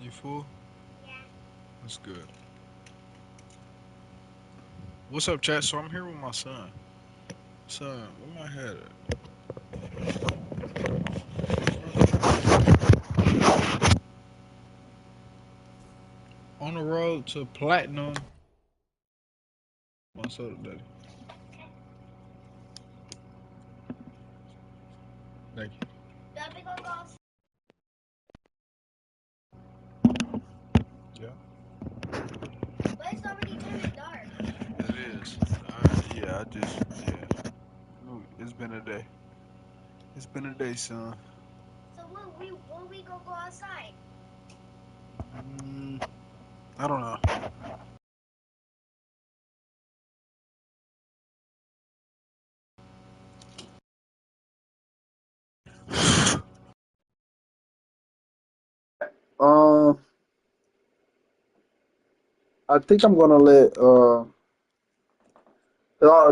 You full? That's good. What's up, chat? So I'm here with my son. Son, where my head at? On the road to platinum. My soda daddy. Thank you. Yeah. But it's already turning dark. It is. Yeah, I just, yeah. It's been a day. It's been a day, son. So will we go outside? Mm, I don't know. Um, I think I'm gonna let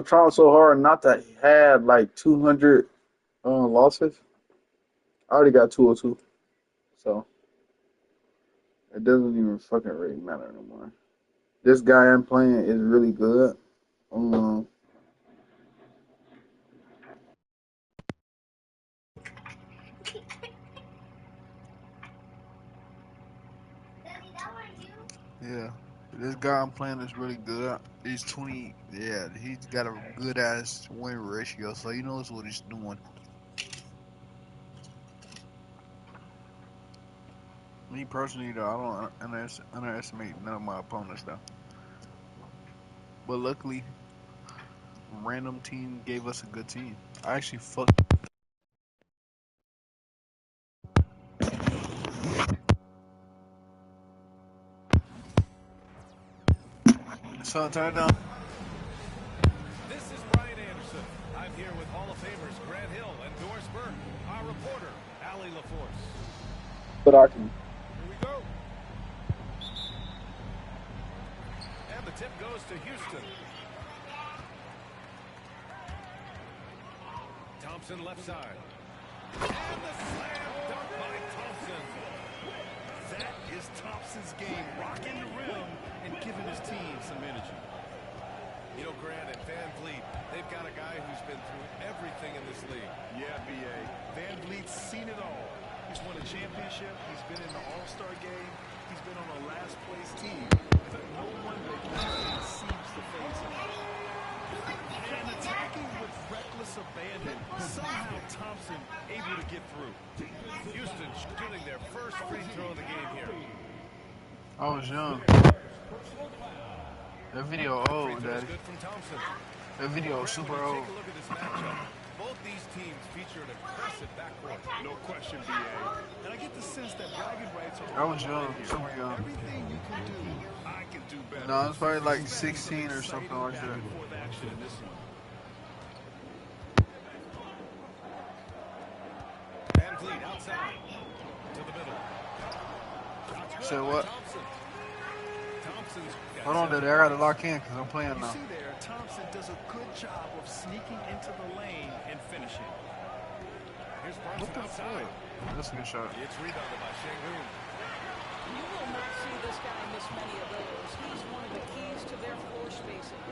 trying so hard not to have like 200 losses. I already got 202, so it doesn't even fucking really matter anymore. This guy I'm playing is really good. Um, Daddy, that one you? Yeah. This guy I'm playing is really good. He's 20. Yeah, he's got a good ass win ratio, so he knows what he's doing. Me personally, though, I don't underestimate none of my opponents, though. But luckily, random team gave us a good team. I actually fucked. So turn it down. This is Brian Anderson. I'm here with Hall of Famers Grant Hill and Doris Burke. Our reporter, Allie LaForce. but I can. Here we go. And the tip goes to Houston. Thompson left side. And the slam dunk by Thompson. That is Thompson's game, rocking the rim and giving his team some energy. You know, Grant, at Van Vliet, they've got a guy who's been through everything in this league. Yeah, B.A. Van Vliet's seen it all. He's won a championship. He's been in the All-Star game. He's been on a last-place team. But no one that seems to phase him. And attacking with reckless abandon. Somehow Thompson able to get through. Houston shooting their first free throw of the game here. I was young. That video Free old, throw is daddy. good from Thompson. That video super When you old. take a look at this matchup, both these teams feature an impressive backcourt. No question, B.A. And I get the sense that bragging rights are I was young, super young. everything you can do, I can do better. No, I was probably like 16 or something like Back that. and forth action in this one. Van Vliet outside to the middle. Say what? Thompson's Hold on, daddy. I gotta lock in because I'm playing You now. see there, Thompson does a good job of sneaking into the lane and finishing. Here's What Brunson the outside. fuck? That's a good shot. It's rebounded by Şengün. You will not see this guy miss many of those. He's one of the keys to their floor spacing.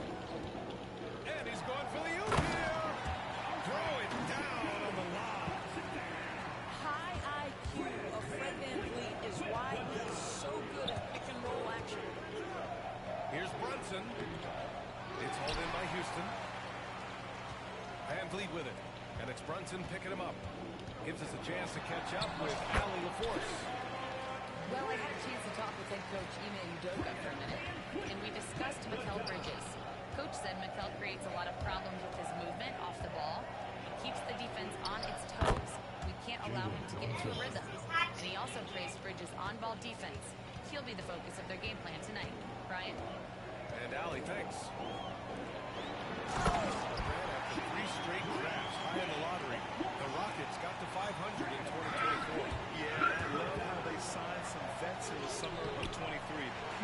And he's going for the oop here. Throw it down on the lob. High IQ of Fred VanVleet is why he's so good at pick and roll action. Here's Brunson. It's hauled in by Houston. Van Vliet with it. And it's Brunson picking him up. Gives us a chance to catch up with Allie LaForce. Well, I had a chance to talk with head coach Ime Udoka for a minute, and we discussed Mikal Bridges. Coach said Mikal creates a lot of problems with his movement off the ball. He keeps the defense on its toes. We can't allow him to get into a rhythm. And he also praised Bridges' on-ball defense. He'll be the focus of their game plan tonight. Brian? And Allie, thanks. After 3 straight drafts high in the lottery, the Rockets got to 500 in 2024. Yeah, I love how they signed some vets in the summer of 23.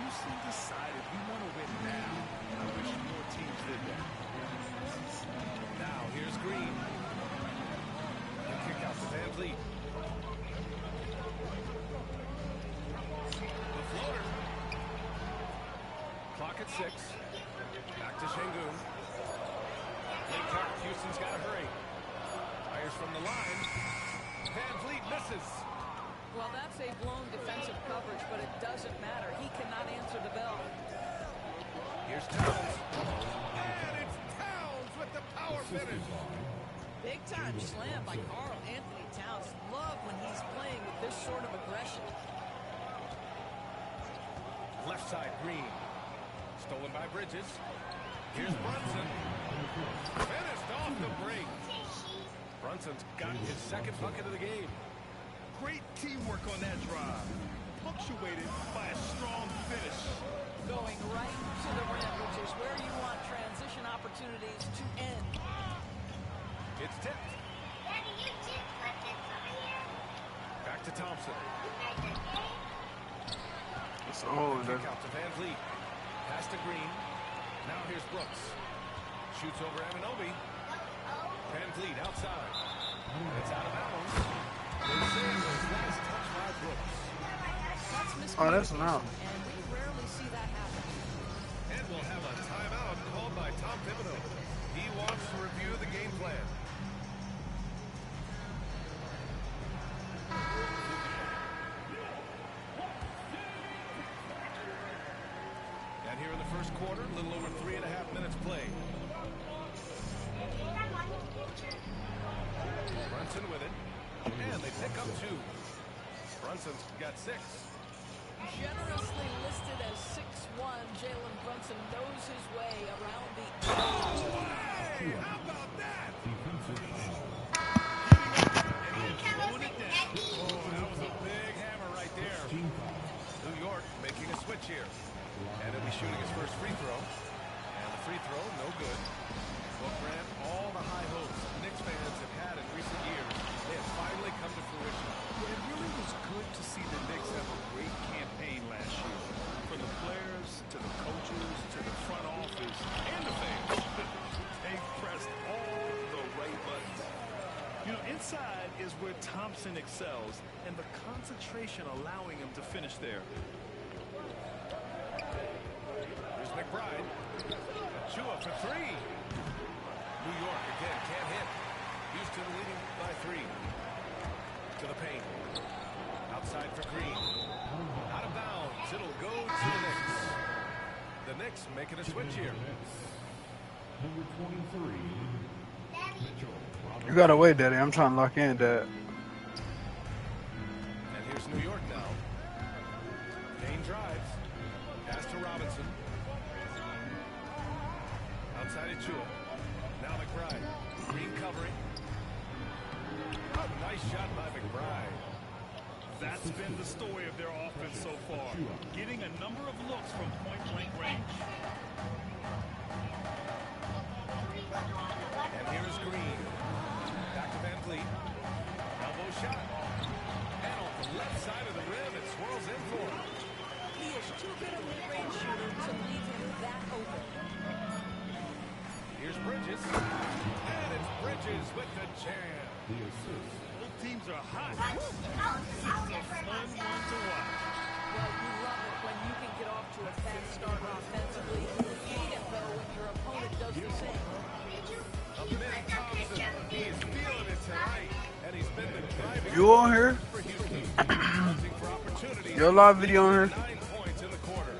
Houston decided we want to win now. I wish more teams did that. Now here's Green. The kick out to Van Vliet. 6. Back to Şengün. Lane Clark, Houston's got to hurry. Fires from the line. Van Vliet misses. Well, that's a blown defensive coverage, but it doesn't matter. He cannot answer the bell. Here's Towns. And it's Towns with the power finish. Big time slam by Karl Anthony Towns. Love when he's playing with this sort of aggression. Left side, Green. Stolen by Bridges. Here's Brunson. Finished off the break. Brunson's got his second bucket of the game. Great teamwork on that drive. Punctuated by a strong finish. Going right to the rim, which is where you want transition opportunities to end. It's tipped. Daddy, you just put this over here. Back to Thompson. Oh, Kick out to Van Vliet. Pass to Green. Now here's Brooks. Shoots over Anunoby. Van Vliet outside. It's out of bounds. They say it was last touch by Brooks. Oh, that's not. And we rarely see that happen. And we'll have a timeout called by Tom Thibodeau. He wants to review the game plan. And here in the first quarter, a little over 3.5 minutes played. Brunson with it. And they pick up 2. Brunson's got 6. Generously listed as 6'1", Jalen Brunson knows his way around the... Hey, how about that? Oh, that was a big hammer right there. New York making a switch here. And he'll be shooting his first free throw. And the free throw, no good. Well, Grant, all the high hopes Knicks fans have had in recent years, they have finally come to fruition. It really was good to see the Knicks have a great campaign last year. From the players, to the coaches, to the front office, and the fans. They pressed all the right buttons. You know, inside is where Thompson excels, and the concentration allowing him to finish there. Here's McBride. Achua for 3. New York again can't hit. Houston leading by 3. To the paint. Outside for Green. Out of bounds. It'll go to the Knicks. The Knicks making a switch here. Number 23, Mitchell. You gotta wait, Daddy. I'm trying to lock in, Dad. And here's New York now. Kane drives. Pass to Robinson. Outside Achua. Now McBride. Green covering. A nice shot by McBride. That's been the story of their offense so far. Getting a number of looks from point-blank range. And here's Green. Back to Van Vliet. Elbow shot. And on the left side of the rim, it swirls in for him. He is too good a mid-range shooter to leave him that open. Here's Bridges. And it's Bridges with the jam. The assist. Both teams are hot. This is a fun one to watch. Well, you love it when you can get off to a fast start offensively. You hate it, though, when your opponent does the same. Up and in, Thompson. He is feeling it tonight. And he's been the driving You on here? for Houston. Hunting for opportunities. Your live video on here? 9 points in the quarter.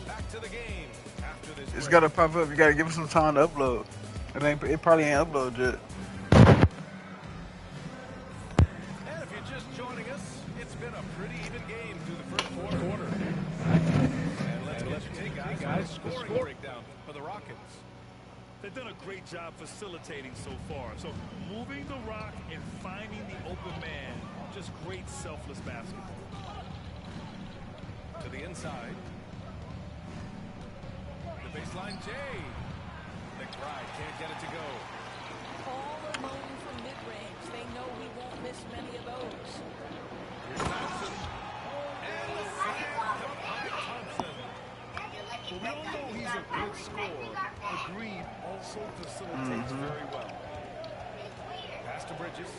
Back to the game after this It's break. gotta pop up. You gotta give it some time to upload. It probably ain't uploaded yet. And if you're just joining us, it's been a pretty even game through the first quarter. And let's get your take, guys. On the scoring breakdown for the Rockets. They've done a great job facilitating so far. So moving the rock and finding the open man, just great selfless basketball. To the inside. The baseline, Jay. McBride can't get it to go. All alone from mid-range. They know he won't miss many of those. Here's Thompson. And the slam by Thompson. Well, we all know he's a good scorer, but Green also facilitates very well. Pass to Bridges.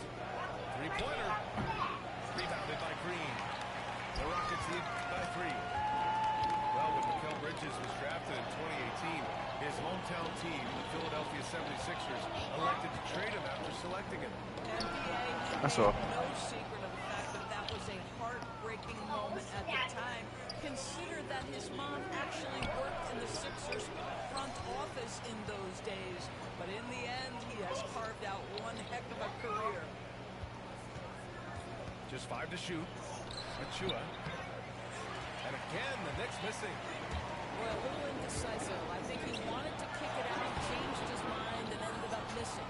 Three-pointer. Rebounded by Green. The Rockets lead by 3. Well, when Mikal Bridges was drafted in team, the Philadelphia 76ers, elected to trade him after selecting him. That's all. No secret of the fact that that was a heartbreaking moment at the time. Consider that his mom actually worked in the Sixers front office in those days. But in the end, he has carved out one heck of a career. Just 5 to shoot. Achua. And again, the Knicks missing. Well, a little indecisive. I think he wanted to kick it out, changed his mind, and ended up missing.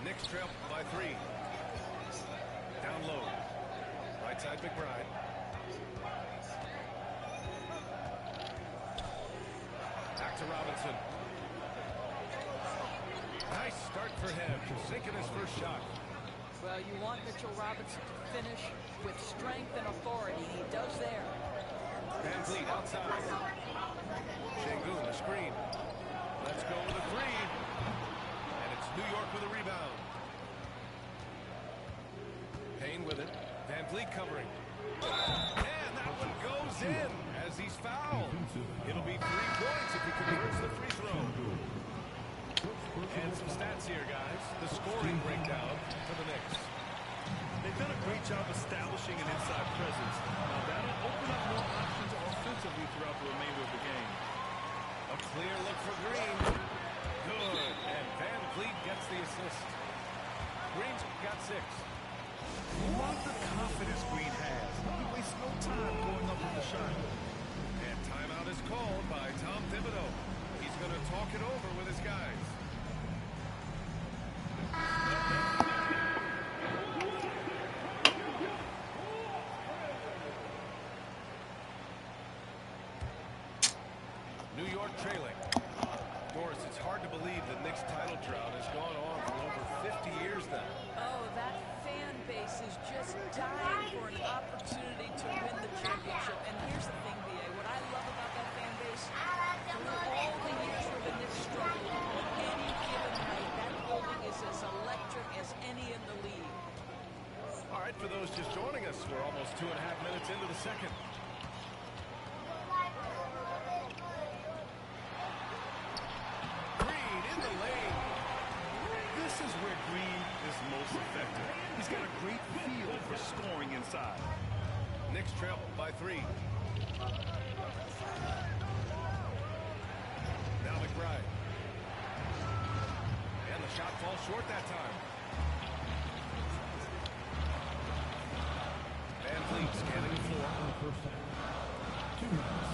Knicks trail by 3. Down low. Right side McBride. Back to Robinson. Nice start for him. Sinking his first shot. Well, you want Mitchell Robinson to finish with strength and authority. He does there. Van Vliet outside. Şengün, the screen. Let's go with a 3. And it's New York with a rebound. Payne with it. Van Vliet covering. And that one goes in as he's fouled. It'll be 3 points if he converts the free throw. And some stats here, guys. The scoring breakdown for the Knicks. They've done a great job establishing an inside presence. Now that'll open up more options offensively throughout the remainder of the game. A clear look for Green. Good. And Van Vliet gets the assist. Green's got 6. Love the confidence Green has. He wastes no time going up with the shot. And timeout is called by Tom Thibodeau. He's going to talk it over with his guys. New York trailing. Doris, it's hard to believe the Knicks title drought has gone on for over 50 years now. Oh, that fan base is just dying for an opportunity to win the championship. And here's the thing, B.A. What I love about that fan base, through all the years where the Knicks struggled, on any given night, that building is as electric as any in the league. All right, for those just joining us, we're almost 2.5 minutes into the second. Green in the lane. This is where Green is most effective. He's got a great feel for scoring inside. Knicks trail by 3. Now McBride. And the shot falls short that time. Van Vliet scanning the floor. First half. 2 minutes.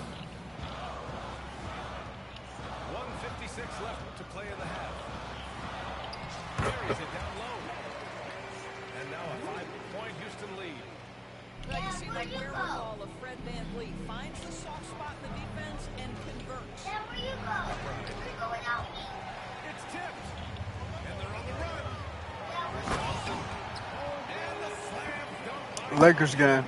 1:56 left to play in the half. Carries it down low. And now a 5-point Houston lead. Now you see the wherewithal of Fred Van Vliet. Finds the soft spot in the defense and converts. Dad, where you go? We're going out eat. It's tipped. And they're on the run. Dad, where you And the slam dunk by Lakers game.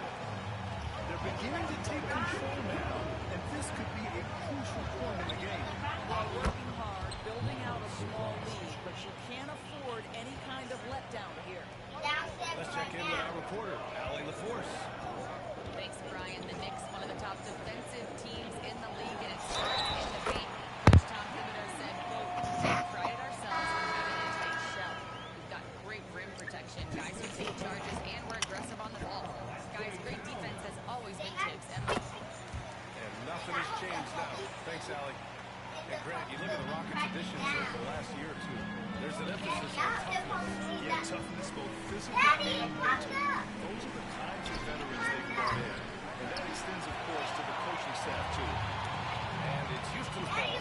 They're beginning to take control now, and this could be a crucial point in the game. While working hard, building out a small lead, but you can't afford any kind of letdown here. downstairs Let's check in with our reporter, Allie LaForce. Thanks, Brian. The Knicks, one of the top defensive teams in the league, and it starts in the paint. Coach Tom Thibodeau said, quote, "We prided ourselves on having a tight shell. We've got great rim protection, guys who take charges, and we're aggressive on the ball. Guys, great defense has always been Tibbs' MO." And nothing has changed now. Thanks, Allie. And Grant, you look at the Rockets' additions over the last year or two. There's an emphasis on toughness. Yeah, toughness, both physical and mental. Those are the kinds of veterans they've brought in. And that extends, of course, to the coaching staff, too. And it's Houston's ball.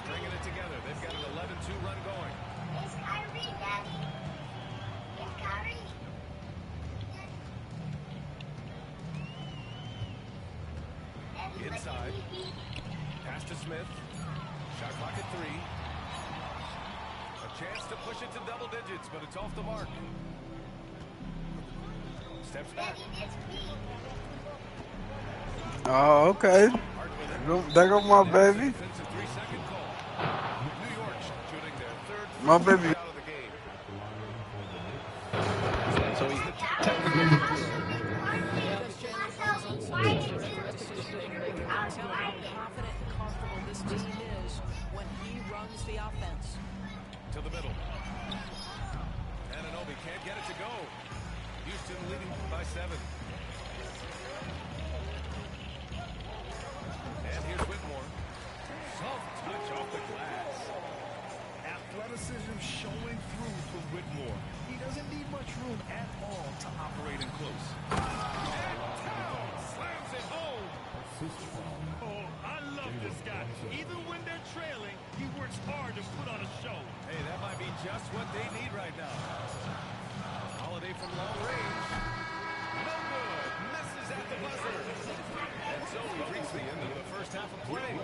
Stringing it together. They've got an 11-2 run going. It's Kyrie, Daddy. It's Kyrie. Inside. Pass to Smith. Shot clock at 3. A chance to push it to double digits, but it's off the mark. Steps back. Oh, okay. There go my baby. Defensive 3-second call. New York shooting their third My free baby. throw out of the game. So he Because Jalen Brown's on such a terrific position, they can tell how confident and comfortable this team runs the offense. To the middle. Anunoby can't get it to go. Houston leading by 7. And here's Whitmore. Soft touch off the glass. Athleticism showing through from Whitmore. He doesn't need much room at all to operate in close. Slams it home. Assist from Oh, I love this guy. Even when they're trailing, he works hard to put on a show. Hey, that might be just what they need right now. Holiday from long range. No good. Misses at the buzzer. And so we've reached the end of the first half of play.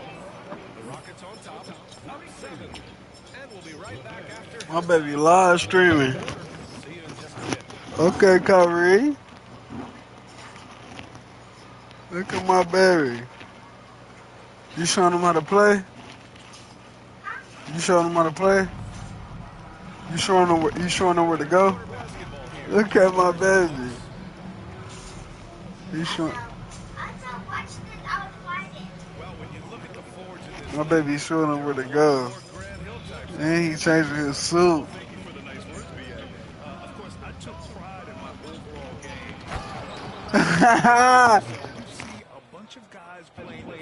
The Rockets on top, up 7. And we'll be right back after. My baby live streaming. See you in just a bit. Okay, Kyrie. Look at my baby. You showing him how to play? You showing him how to play? You showing him where to go? Look at my baby. You showing Well, when you look at the forwards in this my baby showing him where to go. Grant Hill type, And he changing his suit. Thank you for the nice words, B.A. Of course, I took pride in my overall game. You see a bunch of guys playing 3,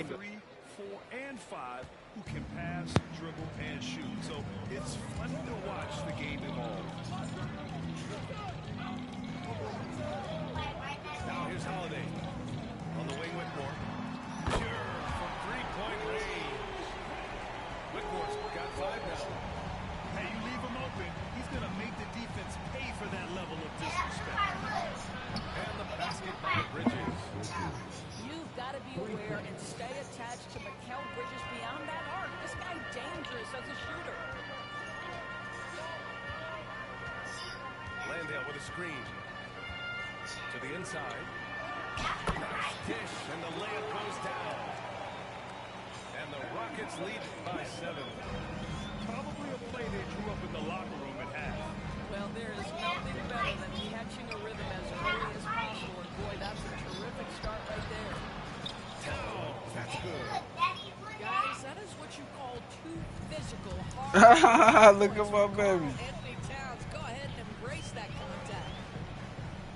4, and 5 who can pass, dribble, and shoot. So it's fun to watch the game evolve. now here's Holiday. On the wing, Whitmore. Sure, from 3-point range. Whitmore's got 5 now. Hey, you leave him open, he's going to make the defense pay for that level of disrespect. And the basket by Bridges. You've got to be aware and stay attached to Mikal Bridges beyond that arc. This guy dangerous as a shooter. Landale with a screen. To the inside. Nice dish, and the layup goes down. And the Rockets lead by 7. Probably a play they drew up in the locker room at half. Well, there is nothing better than catching a rhythm as early as possible. And boy, that's a terrific start right there. That's good. Guys, that is what you call too physical, hard. Look at my baby. Anthony Towns, go ahead and embrace that contact.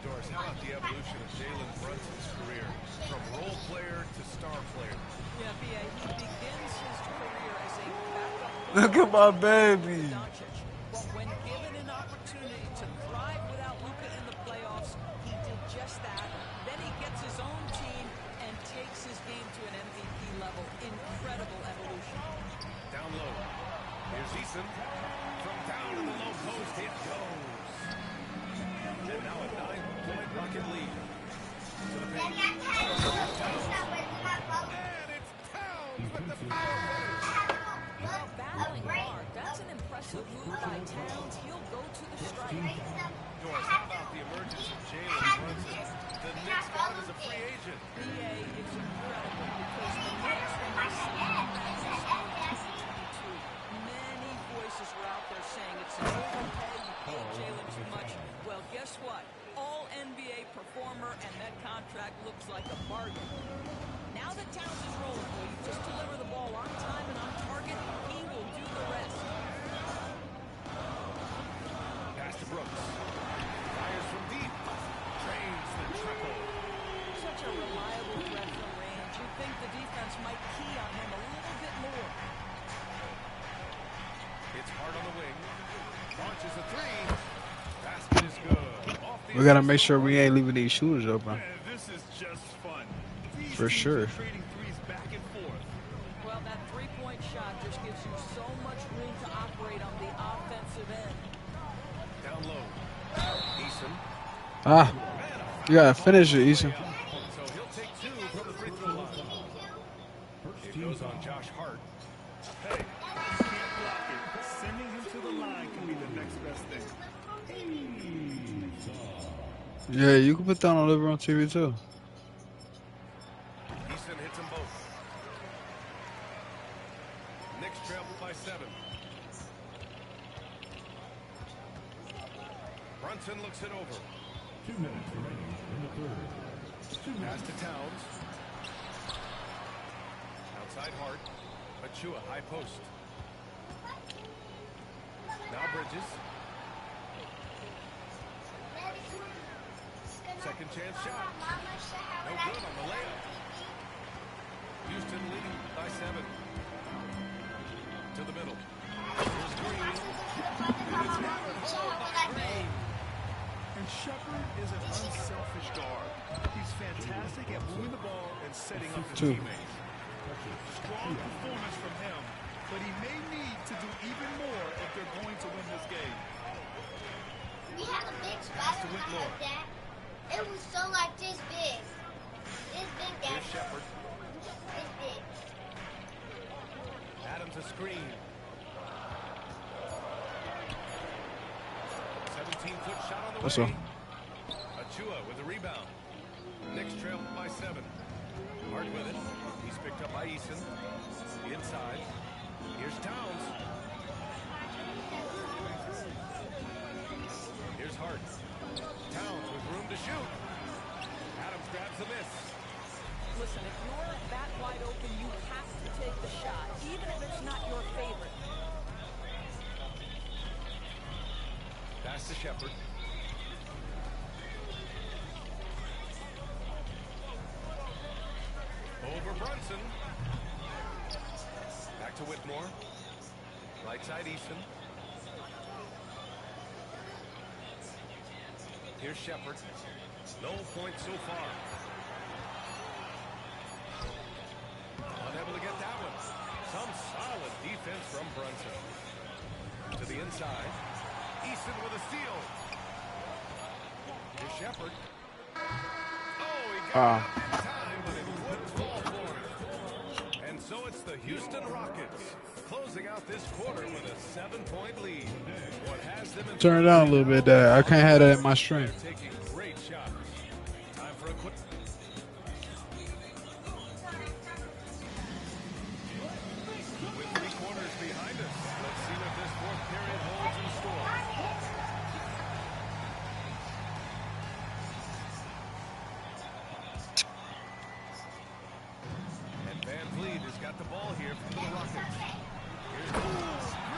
Doris, how about the evolution of Jalen Brunson's career? From role player to star player. Yeah, B.A., he begins his career as a backup. Look at my baby. Doncic. But when given an opportunity to thrive without Luka in the playoffs, he did just that. Then he gets his own team and takes his game to an MVP level. Incredible evolution. Down low. Here's Eason. From down in the low post, it goes. And now a 9-point Rocket lead. To the paint. And it's Towns with the foul. Well, battling hard. That's an impressive move by Towns. He'll go to the strike. Doris, how about the emergence of Jalen Brunson? The Knicks got him as a free agent. BA is incredible because the Knicks, when they signed him back in 2022, many voices were out there saying it's an overpay, you paid Jalen too much. Well, guess what? All NBA performer, and that contract looks like a bargain. Now that Towns is rolling, will you just deliver the ball on time and on target? He will do the rest. Pass to Brooks. Fires from deep. Drains the triple. Such a reliable threat from range. You'd think the defense might key on him a little bit more. It's hard on the wing. Launches a 3. Basket is good. Off the We gotta make sure we ain't leaving these shooters open. Man, this is just fun. These For teams sure. are trading threes back and forth. Well, that three-point shot just gives you so much room to operate on the offensive end. Down low. Eason. Ah, you gotta finish it, Eason. So he'll take 2 from the free throw line. It goes on Josh Hart. Hey, you can't block it. Sending him to the line can be the next best thing. Yeah, you can put that on Live on TV too. Eason hits them both. Knicks trail by 7. Brunson looks it over. 2 minutes remaining in the third. Pass to Towns. Outside Hart. Achua, high post. Now Bridges. Second chance shot. No good on the layup. Houston leading by 7. To the middle. Here's Green. And it's hammered home by Green. And Shepherd is an unselfish guard. He's fantastic at moving the ball and setting up his teammates. Strong performance from him, but he may need to do even more if they're going to win this game. We had a big spider like that. It was so like this big. This big, Daddy. Here's Shepherd. This big. Adams a screen. 17-foot shot on the What's way. up? Achua with the rebound. Knicks trail by 7. Hart with it. He's picked up by Eason. Inside. Here's Towns. Here's Hart. Towns with room to shoot. Adams grabs the miss. Listen, if you're that wide open, you have to take the shot, even if it's not your favorite. Pass to Shepherd. Over Brunson. Back to Whitmore. Right side Easton. Here's Shepherd. No points so far. Unable to get that one. Some solid defense from Brunson. To the inside. Easton with a steal. Here's Shepherd. Oh, he got it up in time, but it wouldn't fall for him. And so it's the Houston Rockets closing out this quarter with a 7-point lead. What has them in Turn it down a little bit, Dad. I can't have that in my stream. They're taking great shots. Time for a quick. With 3 quarters behind us, let's see what this 4th period holds in store. And Van Vliet has got the ball here for the Rockets.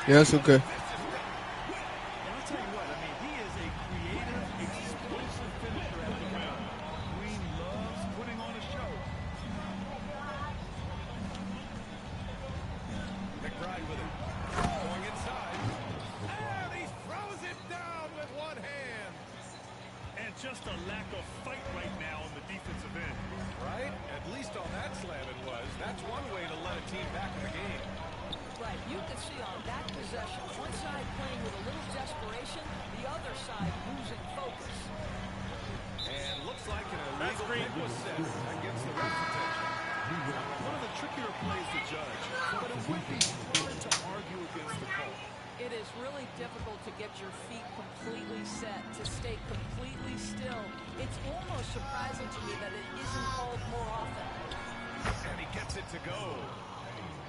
Yeah, it's okay. And I'll tell you what, I mean, he is a creative, explosive finisher at the rim. Green loves putting on a show. McBride with it. Going inside. And he throws it down with one hand. And just a lack of fight right now on the defensive end. Right? At least on that slam it was. That's one way to let a team back in the game. Right, you can see on that possession, one side playing with a little desperation, the other side losing focus. And looks like an illegal pick was set against the ref's attention. One of the trickier plays to judge, but it would be hard to argue against the call. It is really difficult to get your feet completely set, to stay completely still. It's almost surprising to me that it isn't called more often. And he gets it to go.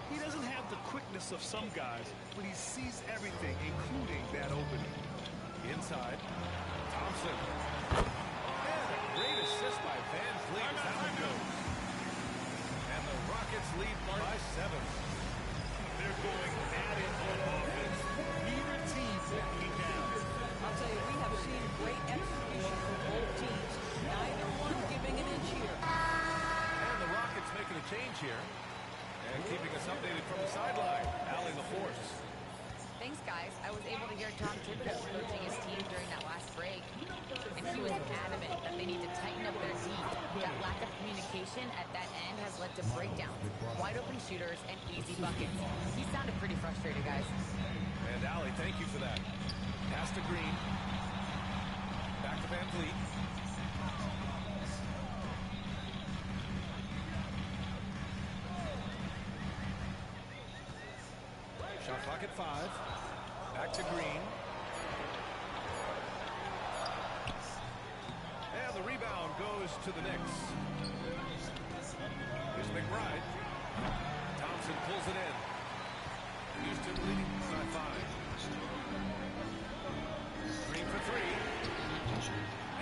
He doesn't have the quickness of some guys, but he sees everything, including that opening. Inside. Thompson. And a great assist by Van Vliet as that one goes. And the Rockets lead by 7. They're going at it on offense. Neither team backing down. I'll tell you, we have seen great execution from both teams. Neither one giving an inch here. And the Rockets making a change here. And keeping us updated from the sideline, Allie LaForce. Thanks, guys. I was able to hear Tom Thibodeau coaching his team during that last break, and he was adamant that they need to tighten up their team. That lack of communication at that end has led to breakdowns, wide open shooters, and easy buckets. He sounded pretty frustrated, guys. And Allie, thank you for that. Pass to Green. Back to Van Vliet. Shot clock at 5. Back to Green. And the rebound goes to the Knicks. Here's McBride. Thompson pulls it in. Houston leading by 5. Green for 3.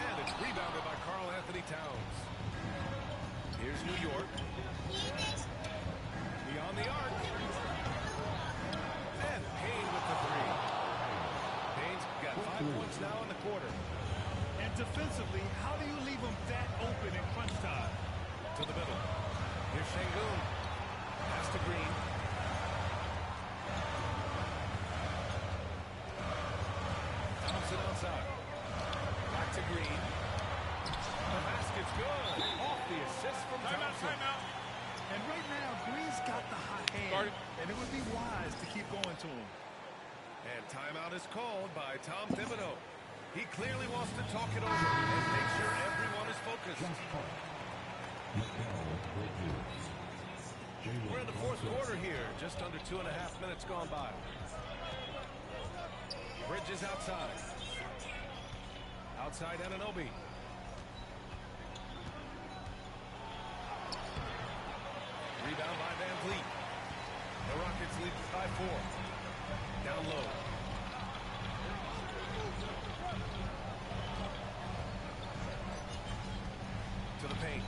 And it's rebounded by Karl Anthony Towns. Here's New York. Beyond the arc. And Payne with the 3. quarter. And defensively, how do you leave them that open in crunch time? To the middle. Here's Şengün. Pass to Green. Thompson outside. Back to Green. The basket's good. Off the assist from Thompson. Timeout. And right now, Green's got the hot hand. And it would be wise to keep going to him. And timeout is called by Tom Thibodeau. He clearly wants to talk it over and make sure everyone is focused. We're in the fourth quarter here. Just under 2.5 minutes gone by. Bridges outside. Outside Anunoby. Rebound by Van Vliet. The Rockets lead by 4. Down low. To the paint.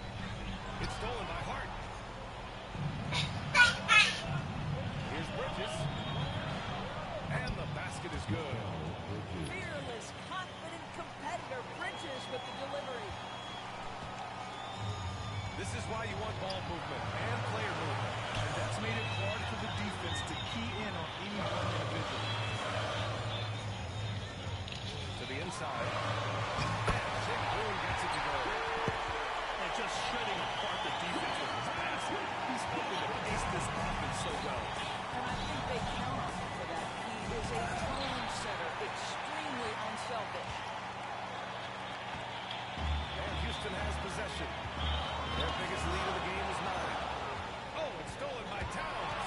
It's stolen by Hart. Here's Bridges. And the basket is good. Fearless, confident competitor. Bridges with the delivery. This is why you want ball movement and player movement. And that's made it hard for the defense to key in on any one individual. To the inside. And Şengün gets it to go. And just shredding apart the defense with his passing. He's helping to pace this offense so well. And I think they count on him for that. He is a tone setter, extremely unselfish. And Houston has possession. Their biggest lead of the game is 9. Oh, it's stolen by Towns.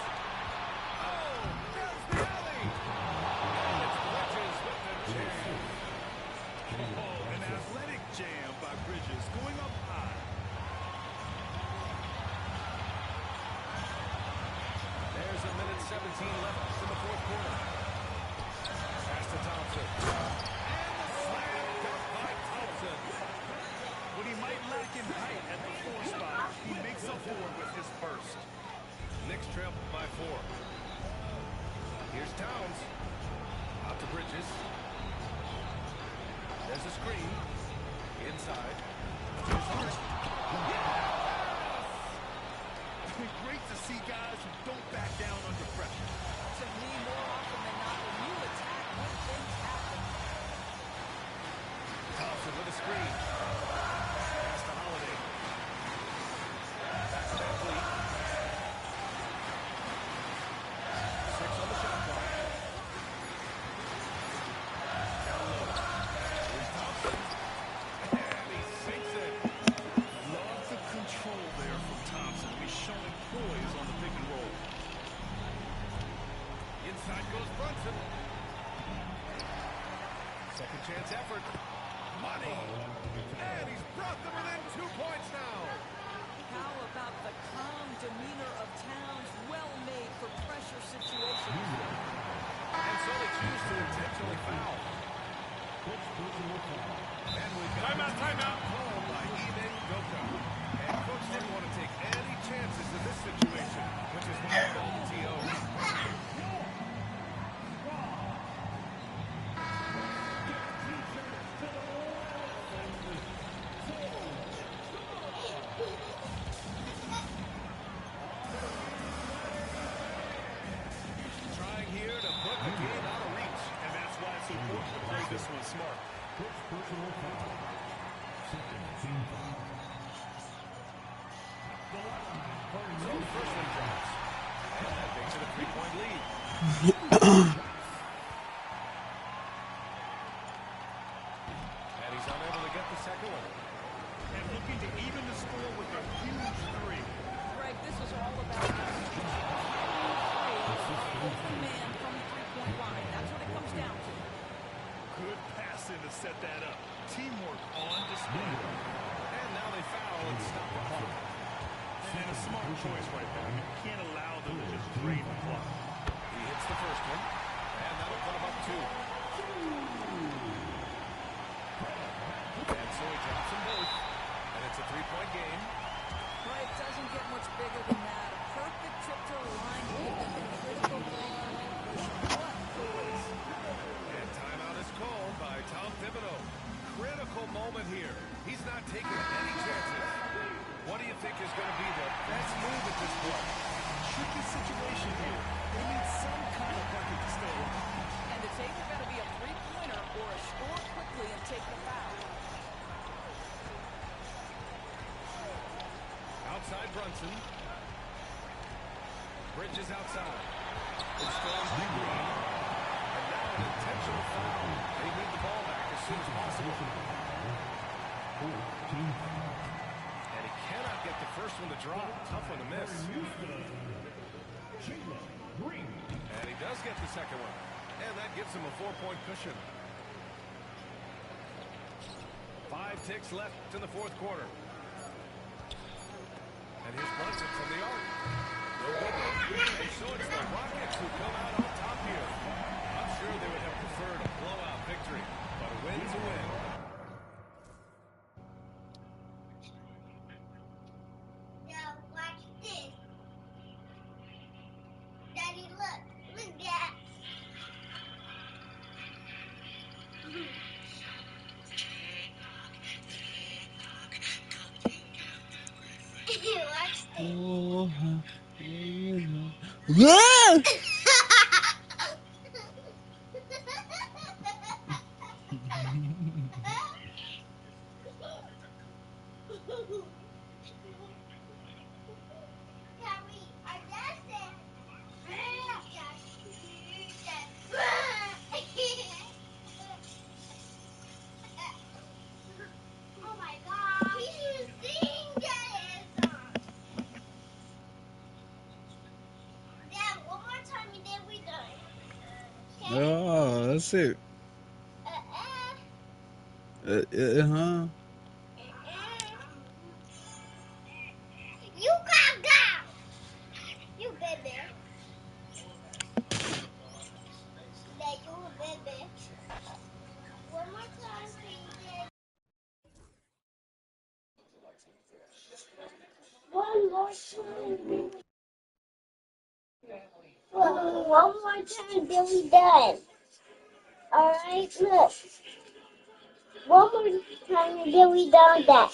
Oh, there's the alley. And it's Bridges with the jam. Oh, an athletic jam by Bridges going up high. There's 1:17 left in the fourth quarter. Pass to Thompson. And the slam dunk by Thompson. When he might lack in height at the 4 spot, he makes up for it with his burst. Knicks trail by 4. Here's Towns. Out to Bridges. There's a screen. Inside. Here's Hart. Great to see guys who don't back down under pressure. To me, more often than not, when you attack, good things happen. Thompson with a screen. Pass to Holiday. Back to Van Vliet. 6 on the shot clock. Down low. Here's Thompson. And he sinks it. Love the control there from Thompson. He's showing poise on the pick and roll. Inside goes Brunson. Second chance effort. Money. And he's brought them within 2 points now. How about the calm demeanor of Towns, well made for pressure situations? And so they choose to intentionally foul. And we've got timeout called by Ime Udoka. And coach didn't want to take any chances in this situation, which is why he called the TO. Trying here to put the game out of reach. And that's why it's important to play this one smart. So first one drops. And that makes it a 3-point lead. And he's unable to get the second one. And looking to even the score with a huge 3. Greg, this is all about open man from the three-point line. That's what it comes down to. Good passing to set that up. Teamwork on display. And now they foul and stop the clock. And a smart choice right there. You can't allow them to just drain the clock. He hits the first one. And that'll put him up 2. And so he drops them both. And it's a 3-point game. Well, it doesn't get much bigger than that. A perfect trip to the line to give them a critical ball and push. What poise. And timeout is called by Tom Thibodeau. here. He's not taking any chances. What do you think is going to be the best move at this point? Tricky situation here. They need some kind of bucket to stay alive. And it's either going to be a three-pointer or a score quickly and take the foul. Outside Brunson. Bridges outside. It storms the green. And now an intentional foul. They need the ball back as soon as possible. And he cannot get the first one to drop. Tough one to miss. And he does get the second one. And that gives him a 4-point cushion. 5 ticks left in the fourth quarter. And here's Brunson from the arc. No good though. And so it's the Rockets who come out on top here. I'm sure they would have preferred a blowout victory, but a win's a win. Now watch this. Daddy, look. Look that. Watch Oh my God. He's singing that song. Dad, one more time and then we done. Okay? Oh, that's it. Huh? You got go. You baby. That you baby. One more time, please. One more time. One more time, then we done. Alright, look. One more time and then we done with that.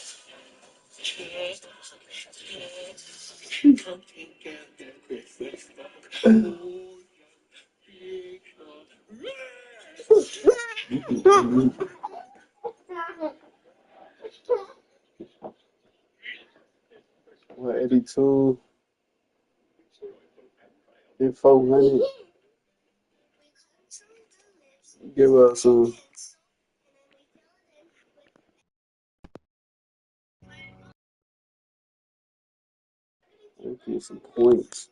Well, 82 and 400. Give us some. Get some points.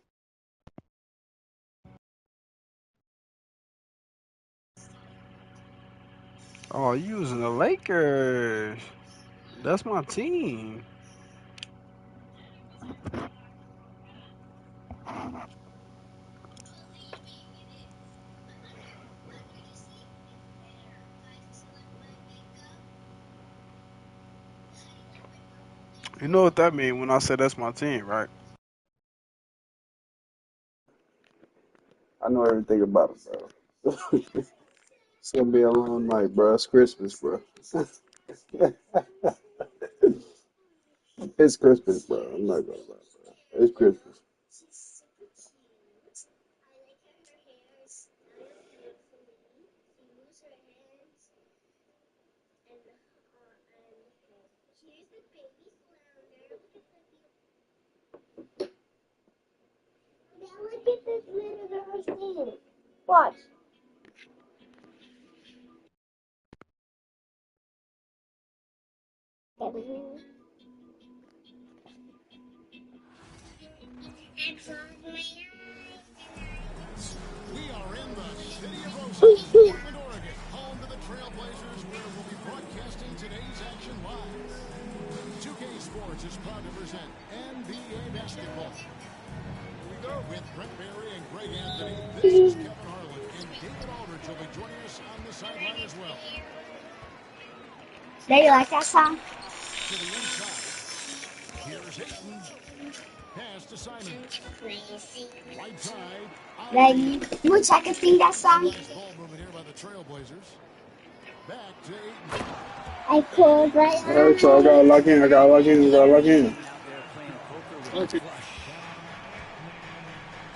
Oh, you using the Lakers. That's my team. You know what that mean when I say that's my team, right? I know everything about it, bro. It's gonna be a long night, bro. It's Christmas, bro. It's Christmas, bro. I'm not gonna lie, bro. It's Christmas. Look at this little girl's thing. Watch. We are in the city of Roses, Portland, Oregon, home to the Trailblazers, where we'll be broadcasting today's action live. 2K Sports is proud to present NBA basketball. Here we go with Brent Barry and Greg Anthony. This is Kevin Harlan, and David Aldridge will be joining us on the sideline as well. Do you like that song? To the inside, here's Ayton. Pass to Simon. Right side. Ready? Wish I could sing that song. Nice ball movement here by the Trailblazers. Back to Ayton. I could right Alright, so I gotta lock in. I gotta lock in. I gotta lock in. Out there playing poker with Okay. flush.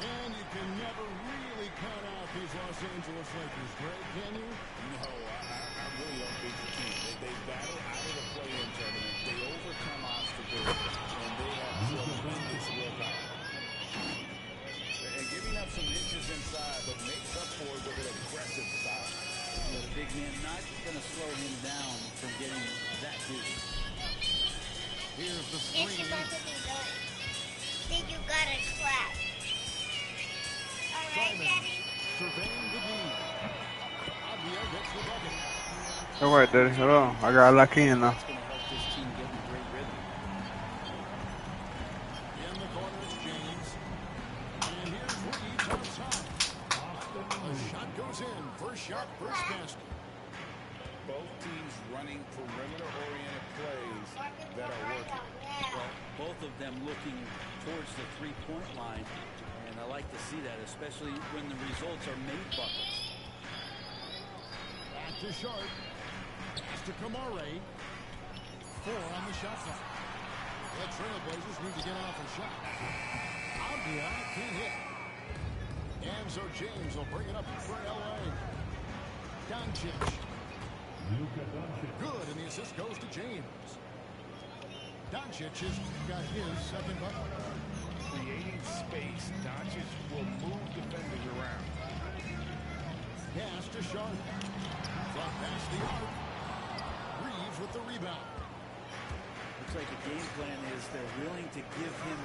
And you can never really count out these Los Angeles Lakers, Greg, can you? No, I really don't think you can. They battle out of the play-in tournament. They overcome obstacles, and they have tremendous willpower. And giving up some inches inside, but makes up for it with an aggressive style. The big man not going to slow him down from getting that deep. Here's the It's screen. about to be done. Then you gotta clap. Alright, Simon Daddy? surveying the D. Avdia gets the bucket. Alright, Daddy. Hold on. I gotta lock in now. It's going to help this team get in a great rhythm. In the corner, it's James. And here's Reeves outside. A shot goes in. First shot, first basket. Both teams running perimeter-oriented plays that are working. Well, both of them looking towards the three-point line, and I like to see that, especially when the results are made buckets. Back to Sharp. Pass to Kamare. 4 on the shot clock. The Trailblazers need to get off a shot. Avdia can't hit. And so James will bring it up for LA. Doncic. Luka Doncic. Good, and the assist goes to James. Doncic has got his second bucket. Creating space, Doncic will move defenders around. Pass to Sharp. Flop past the arc. Reeves with the rebound. Looks like the game plan is they're willing to give him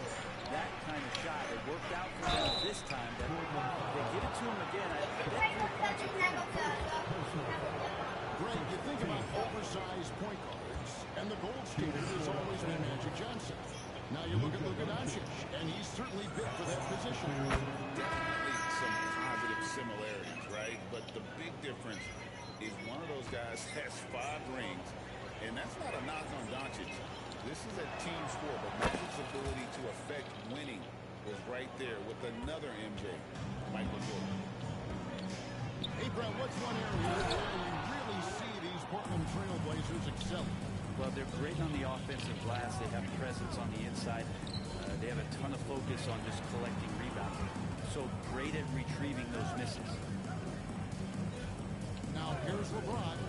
that kind of shot. It worked out for them this time, but if they give it to him again, I bet 3 points are coming. Greg, you think about oversized point guards, and the gold standard has always been Magic Johnson. Now you look at Luka Doncic, and he's certainly big for that position. Definitely some positive similarities, right? But the big difference is one of those guys has 5 rings, and that's not a knock on Doncic. This is a team sport, but Magic's ability to affect winning was right there with another MJ, Michael Jordan. Hey, Brad, what's one area where you really see these Portland Trailblazers excel? Well, they're great on the offensive glass. They have presence on the inside. They have a ton of focus on just collecting rebounds. So great at retrieving those misses. Now here's LeBron.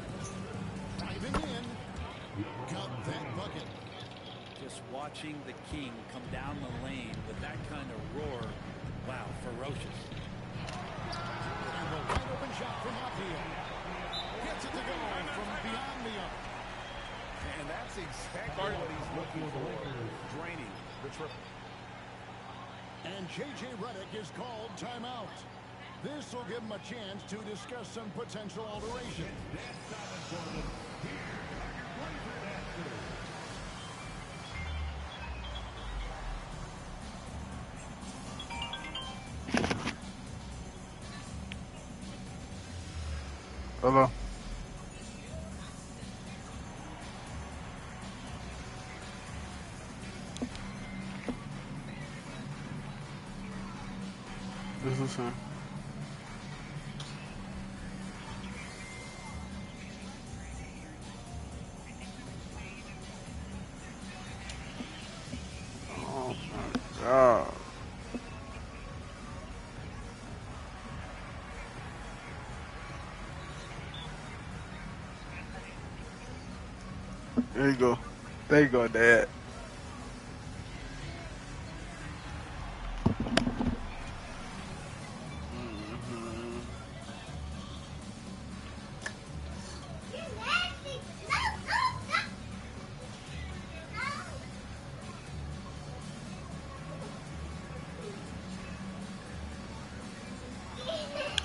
Diving in. Got that bucket. Just watching the King come down the lane with that kind of roar. Wow, ferocious. And the wide open shot from Avdia. Gets it to go from beyond the arc. And that's exactly what he's looking for, draining the triple. And J.J. Redick is called timeout. This will give him a chance to discuss some potential alteration. Hello. This is him. Oh my God. There you go. There you go, Dad.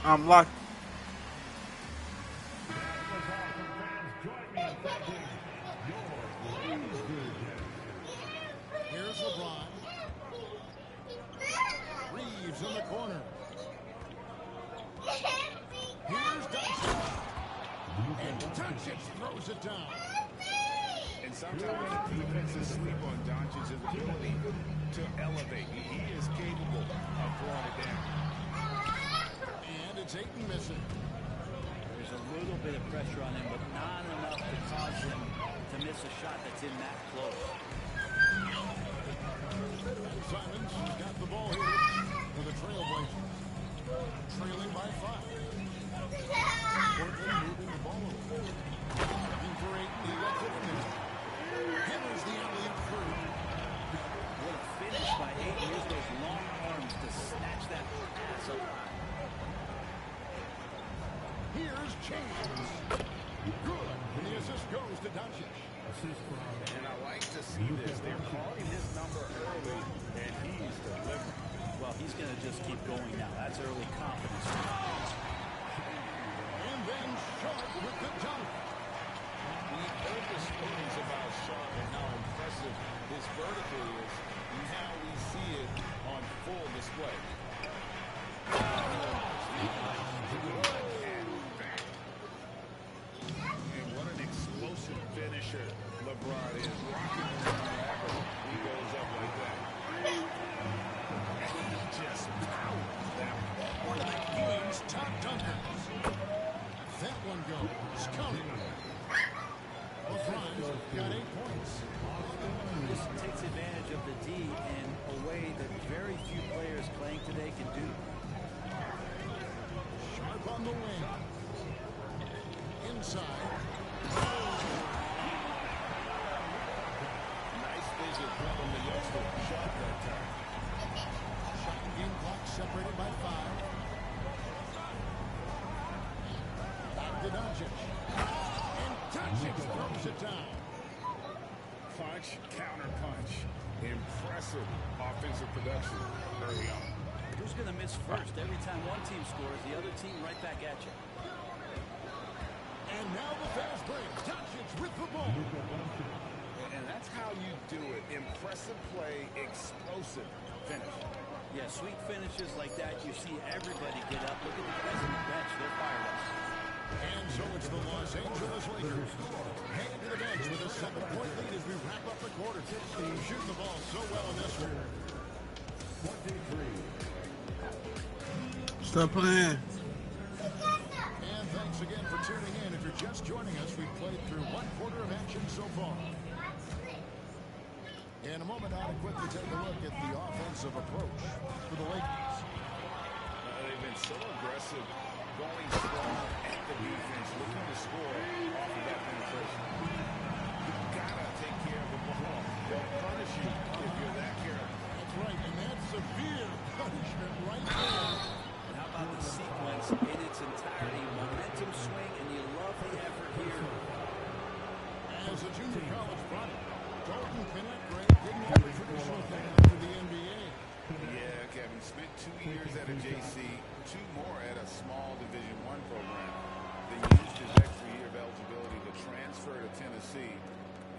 I'm locked. Here's LeBron. Reeves in the corner. Here's Doncic. And Doncic throws it down. And sometimes defenses sleep on Doncic's ability to elevate. He is capable of throwing it down. And it's Ayton missing. There's a little bit of pressure on him, but not enough to cause him to miss a shot that's in that close. Simons got the ball here for the Trailblazers. Trailing by 5. Portland moving the ball over. Looking for 8. He gets it in there. Hammers the alley-oop through. What a finish by Ayton. Use those long arms to snatch that pass up high. Here's James. Good. And the assist goes to Doncic. Assist from And I like to see this. They're calling his number early, and he's delivering. Well, he's going to just keep going now. That's early confidence. And then Sharp with the dunk. We've heard the stories about Sharp and how impressive his vertical is. Now we see it on full display. And what an explosive finisher LeBron is. Rocking his wherever he goes up like that. And he just powers that One of the game's top dunkers. That one goes. Counting. LeBron's got 8 points. This takes advantage of the D in a way that very few players playing today can do. Sharp on the wing. Inside. nice vision from the youngster. Sharp that time. Shot and game clock separated by 5. Back to Doncic. And Doncic throws it down. Punch, counter punch. Impressive offensive production early on. Who's going to miss first? Every time one team scores, the other team right back at you. And now the fast break. Doncic with the ball. And that's how you do it. Impressive play, explosive finish. Yeah, sweet finishes like that, you see everybody get up. Look at the guys on the bench. They're fired up. And so it's the Los Angeles Lakers heading to the bench with a 7-point lead as we wrap up the quarter. Shooting the ball so well in this one. 23. Stop playing. And thanks again for tuning in. If you're just joining us, we've played through 1 quarter of action so far. In a moment, I'll quickly take a look at the offensive approach for the Lakers. They've been so aggressive, going strong at the defense, looking to score off of that penetration. You've got to take care of the ball. They'll punish you if you're that careful. That's right, and that's severe punishment right there. And how about the sequence in its entirety? Momentum swing, and you love the effort here. As a junior college product, Dalton Kenneth didn't have a traditional path to the NBA. Yeah, Kevin spent 2 years at a JC, 2 more at a small Division I program. Then used his extra year of eligibility to transfer to Tennessee.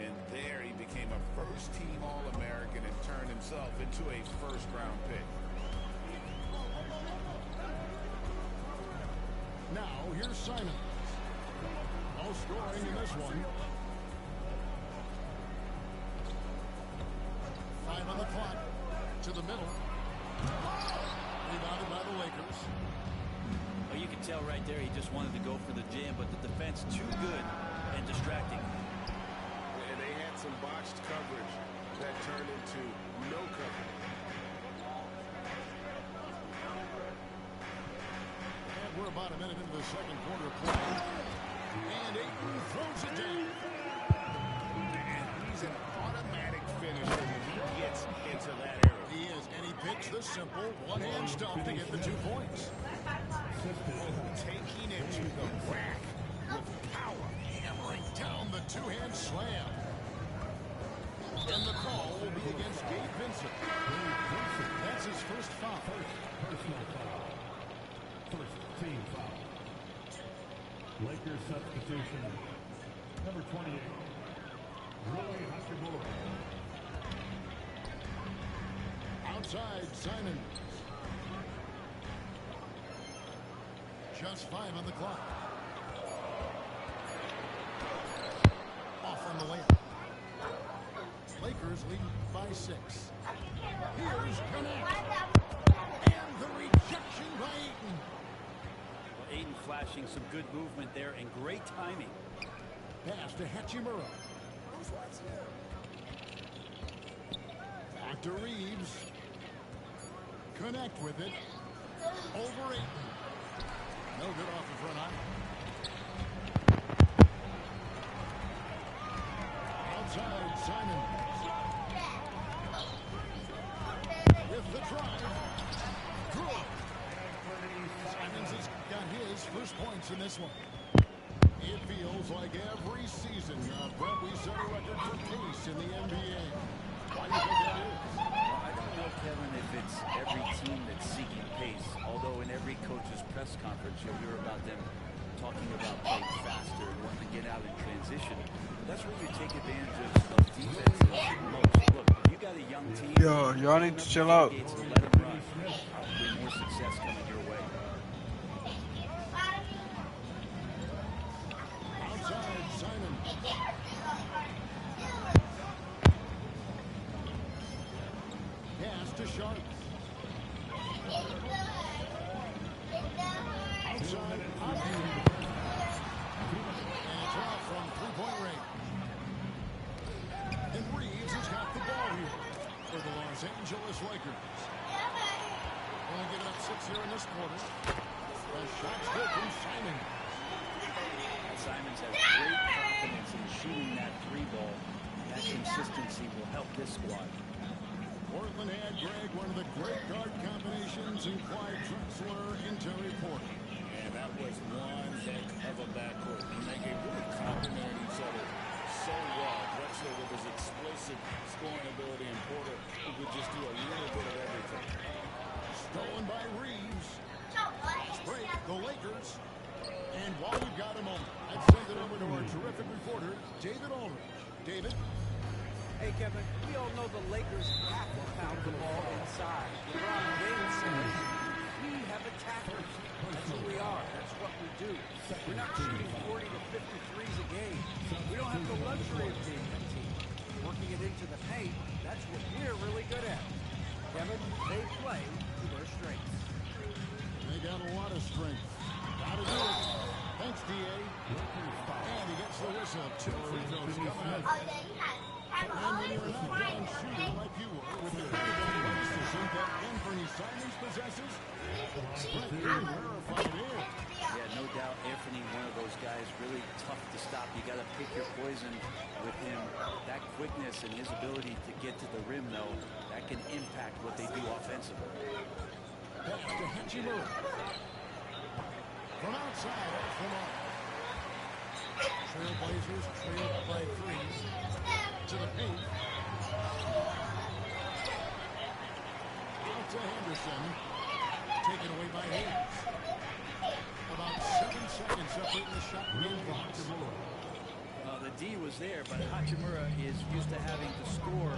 And there he became a first-team All-American and turned himself into a first-round pick. Now, here's Simon. No scoring in this one. 5 on the clock. To the middle. Rebounded by the Lakers. Well, you can tell right there he just wanted to go for the jam, but the defense too good and distracting. And they had some botched coverage that turned into no coverage. And we're about a minute into the second quarter of play. And Ayton throws it down. And he's an automatic finisher when he gets into that area. He is, and he picks the simple one-hand stuff to get the 2 points. Taking it to the rack with power. Hammering down the 2-hand slam. And the call will be against Gabe Vincent. That's his first foul. Personal foul. First team foul. Lakers substitution. Number 28. Roy Hachimura. Outside, Simon. Just 5 on the clock. Off on the layup. Lakers lead by 6. Here's Connect. And the rejection by Ayton. Aiden flashing some good movement there and great timing. Pass to Hachimura. Back to Reeves. Connect with it. Over Ayton. No good off the front eye. Outside, Simon. With the drive. Good. Simons has got his first points in this one. It feels like every season, Brett, we set a record for pace in the NBA. Why do you think that is? I don't know, Kevin, if it's every team that's seeking pace, although in every coach's press conference you'll hear about them talking about playing faster and wanting to get out in transition. That's where you take advantage of defenses most. Look, if you got a young team, Yo, y'all need to chill out. let them run. Probably more success coming your way. Outside, Simon. Pass to Sharp. Outside, Hopkins. And it's off from three-point range. And Reeves has got the ball here for the Los Angeles Lakers. Only giving up 6 here in this quarter. The shot's good from Simon. Simons has great confidence in shooting that three ball. That consistency will help this squad. Portland had, Greg, one of the great guard combinations in Clyde Drexler and Terry Porter. And that was one heck of a backcourt. They really complemented each other so well. Drexler with his explosive scoring ability and Porter who could just do a little bit of everything. Stolen by Reeves. Break the Lakers. And while we've got a moment, let's send it over to our terrific reporter, David Aldridge. David? Hey, Kevin, we all know the Lakers have to pound the ball inside. LeBron James says, we have attackers. That's who we are. That's what we do. We're not shooting 40 to 50 threes a game. We don't have the luxury of being that team. Working it into the paint, that's what we're really good at. Kevin, they play to their strengths. They got a lot of strength. Gotta do it. Thanks, D.A. And he gets the whistle. 2 free throws coming up. And when you're an out-down shooter like you were, with the credibility and precision that Anthony Simons possesses, Brett, you verify it is. Yeah, no doubt Anthony, one of those guys, really tough to stop. You got to pick your poison with him. That quickness and his ability to get to the rim, though, that can impact what they do offensively. Pass to Hachimura. From outside, off the mark. Trailblazers trailed by 3. To the paint. Out to Henderson. Taken away by Hayes. About 7 seconds separating the shot from the box. The D was there, but Hachimura is used to having to score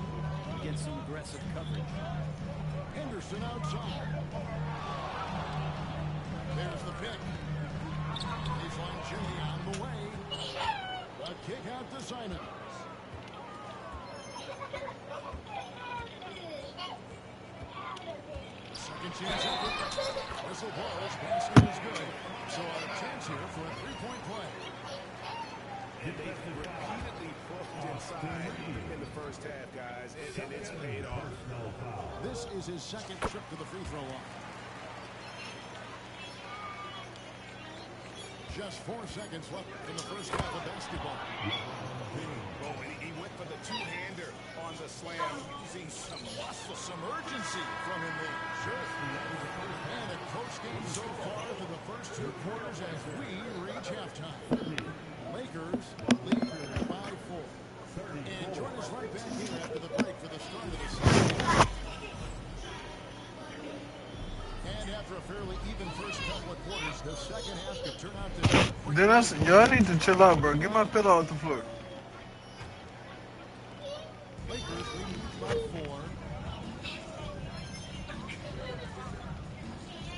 against some aggressive coverage. Henderson outside. There's the pick. Baseline Jimmy on the way. A kick out to Simons. Second chance effort. Whistle blows. Basket is good. So a chance here for a three-point play. They've repeatedly pushed inside in the first half, guys, and it's paid off. This is his second trip to the free throw line. Just 4 seconds left in the first half of basketball. Oh, and he went for the two-hander on the slam, using some muscle, some urgency from him there. Sure. And a close game so far for the first 2 quarters as we reach halftime. Lakers lead by 4. And join us right back here after the break for the start of the second. And after a fairly even first couple of quarters, the second half could turn out to... Dennis, y'all need to chill out, bro. Get my pillow off the floor. Lakers lead by 4.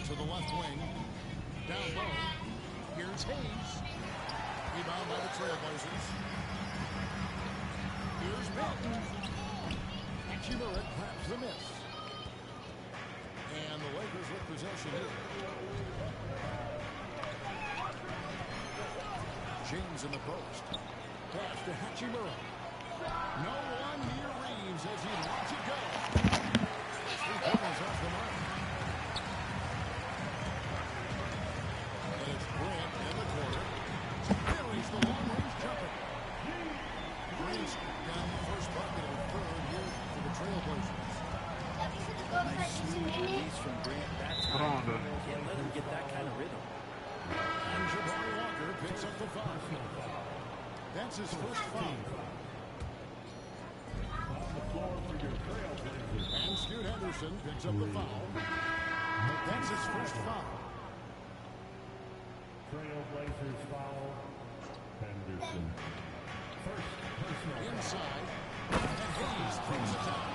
To the left wing. Down low. Here's Hayes. Rebound by the Trailblazers. Here's Benton. Hachimura claps the miss. And the Lakers with possession here. James in the post. Pass to Hachimura. No one near Reeves as he lets it go. 3 pointers off the mark. And it's Grant in the corner. There is the long-range jumper. Grant's got the first bucket of third here for the Trailblazers. Nice smooth release from Grant that time. Can't let him get that kind of rhythm. And Jabari Walker picks up the foul. That's his first foul. And Scoot Henderson picks up the foul. That's his first foul. Trailblazers foul. Henderson. First personal. Inside. And Hayes throws it down.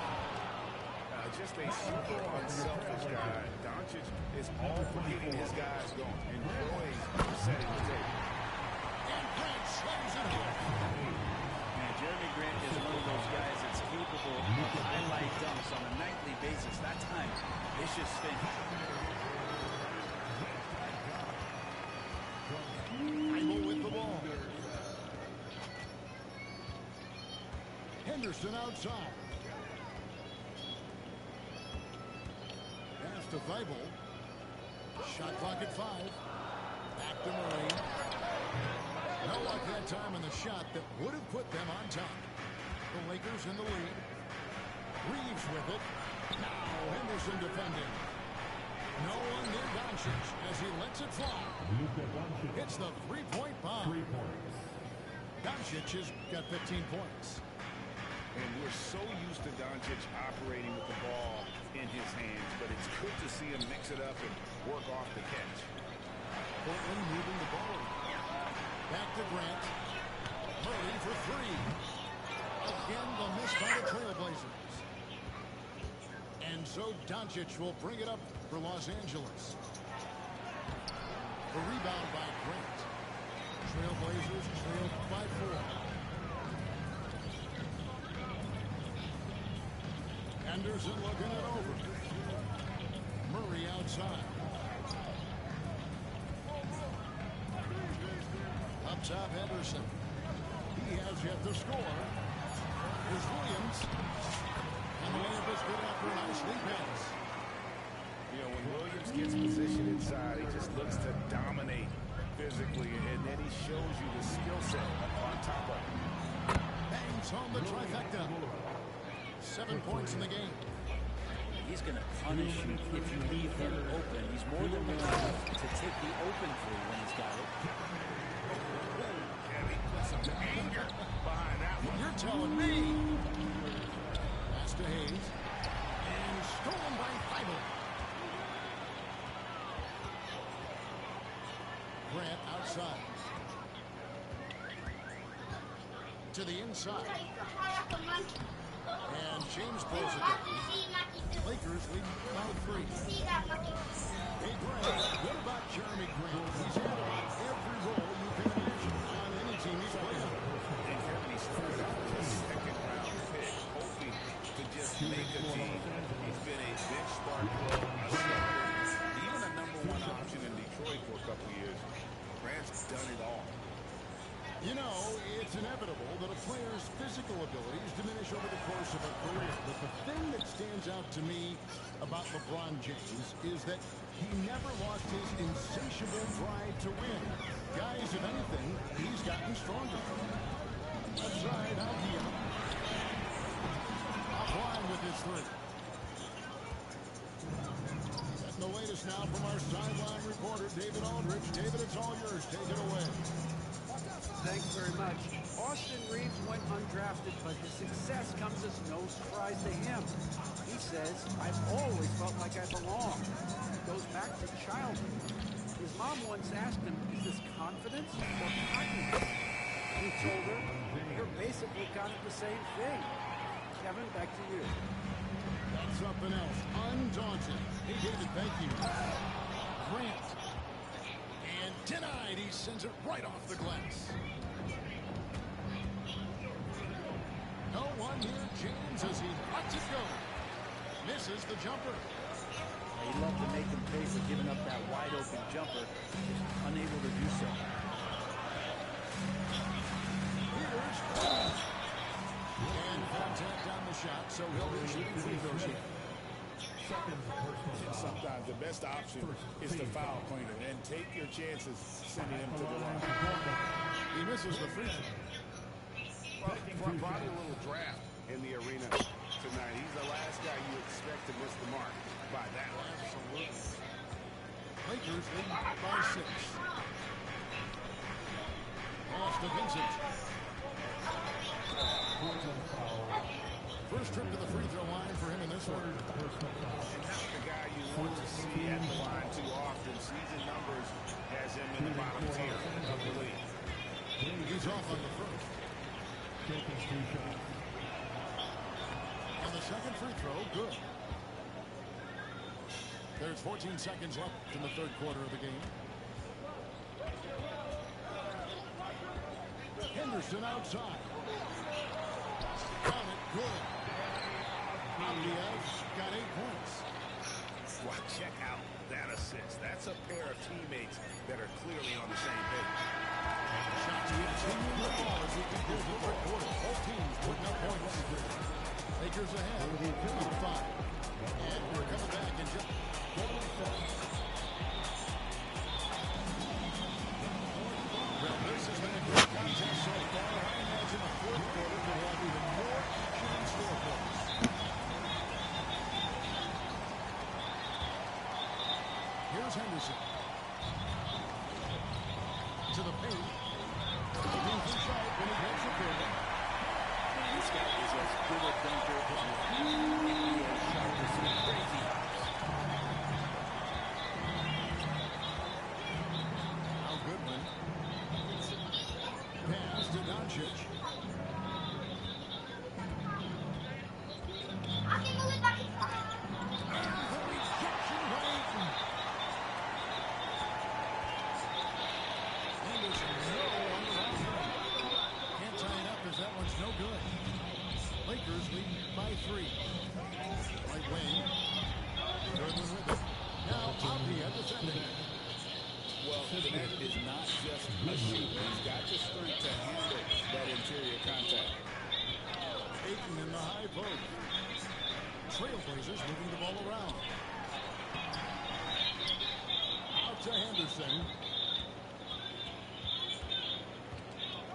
Just a super unselfish guy. Doncic is all for keeping his guys going and always setting the table. And Grant slams it home. Man, Jeremy Grant is one of those guys that's capable of highlight dumps on a nightly basis. That time, it's just finished. Bible with the ball. Henderson outside. Pass to Thibault. Shot clock at 5. Back to Murray. No luck that time in the shot that would have put them on top. The Lakers in the lead. Reeves with it. Now Henderson defending. No one near Doncic as he lets it fly. Hits the three-point bomb. 3 points. Doncic has got 15 points. And we're so used to Doncic operating with the ball in his hands, but it's good to see him mix it up and work off the catch. Portland moving the ball. Back to Grant. Murray for 3. Again, the miss by the Trailblazers. And so Doncic will bring it up for Los Angeles. The rebound by Grant. Trailblazers trail by 4. Anderson looking it over. Murray outside. Up top, Henderson. He has yet to score. Here's Williams. And the layup is good after a nice lead pass. You know, when Williams gets positioned inside, he just looks to dominate physically, and then he shows you the skill set on top of it. Bangs home the trifecta. 7 points in the game. He's going to punish you if you leave him open. He's more than willing to take the open three when he's got it. And he put some anger behind that one. You're telling me. Pass to Hayes. And stolen by Thibault. Grant outside. To the inside. And James throws it down. Lakers lead by 3. Hey, Grant, what about Jeremy Grant? He's had about every role you can imagine on any team he's played on. And Jeremy started out as a second-round pick, hoping to just make a team. He's been a bench spark plug, a starter, even a #1 option in Detroit for a couple of years. Grant's done it all. You know, it's inevitable that a player's physical abilities diminish over the course of a career. But the thing that stands out to me about LeBron James is that he never lost his insatiable drive to win. Guys, if anything, he's gotten stronger. Left side, out here. Offline with his 3. And the latest now from our sideline reporter, David Aldridge. David, it's all yours. Take it away. Thanks very much. Austin Reeves went undrafted, but his success comes as no surprise to him. He says, I've always felt like I belong. It goes back to childhood. His mom once asked him, is this confidence or cockiness? He told her, you're basically kind of the same thing. Kevin, back to you. That's something else. Undaunted. Hey, David, thank you. Grant. And denied. He sends it right off the glass. No one near James as he lets it go. Misses the jumper. He'd love to make him pay for giving up that wide-open jumper. Unable to do so. And contact on the shot, so he'll be shooting free throws here. And sometimes the best option is to foul cleaner and take your chances sending him to the line. He misses the free throw. Probably a little draft in the arena tonight. He's the last guy you expect to miss the mark by that much. Absolutely. Lakers lead by 6. Pass to Vincent. First trip to the free throw line for him in this one. And not the guy you want to see at the line too often. Season numbers has him in the bottom tier of the league. He's off on the first. And the second free throw, good. There's 14 seconds left in the third quarter of the game. Henderson outside. Got it, good. Diaz got 8 points. Wow, check out that assist. That's a pair of teammates that are clearly on the same page. Shots continue the ball as we begin the third quarter. Both teams putting up points. Lakers ahead, 5. And we're coming back in just 4 seconds. Well, this has been a great contest so far. I imagine the fourth quarter could have even more action in store for us. Here's Henderson. To the paint. Looking for shot when he gets it there. And this guy is as good a dunker as any NBA shot. This is crazy. Now Goodman. Pass to Doncic. That one's no good. Lakers lead by 3. Right wing. Jordan with it. Now Avdia defending. Well, that is not just a shoot. He's got the strength to handle that interior contact. Ayton in the high post. Trailblazers moving the ball around. Out to Henderson.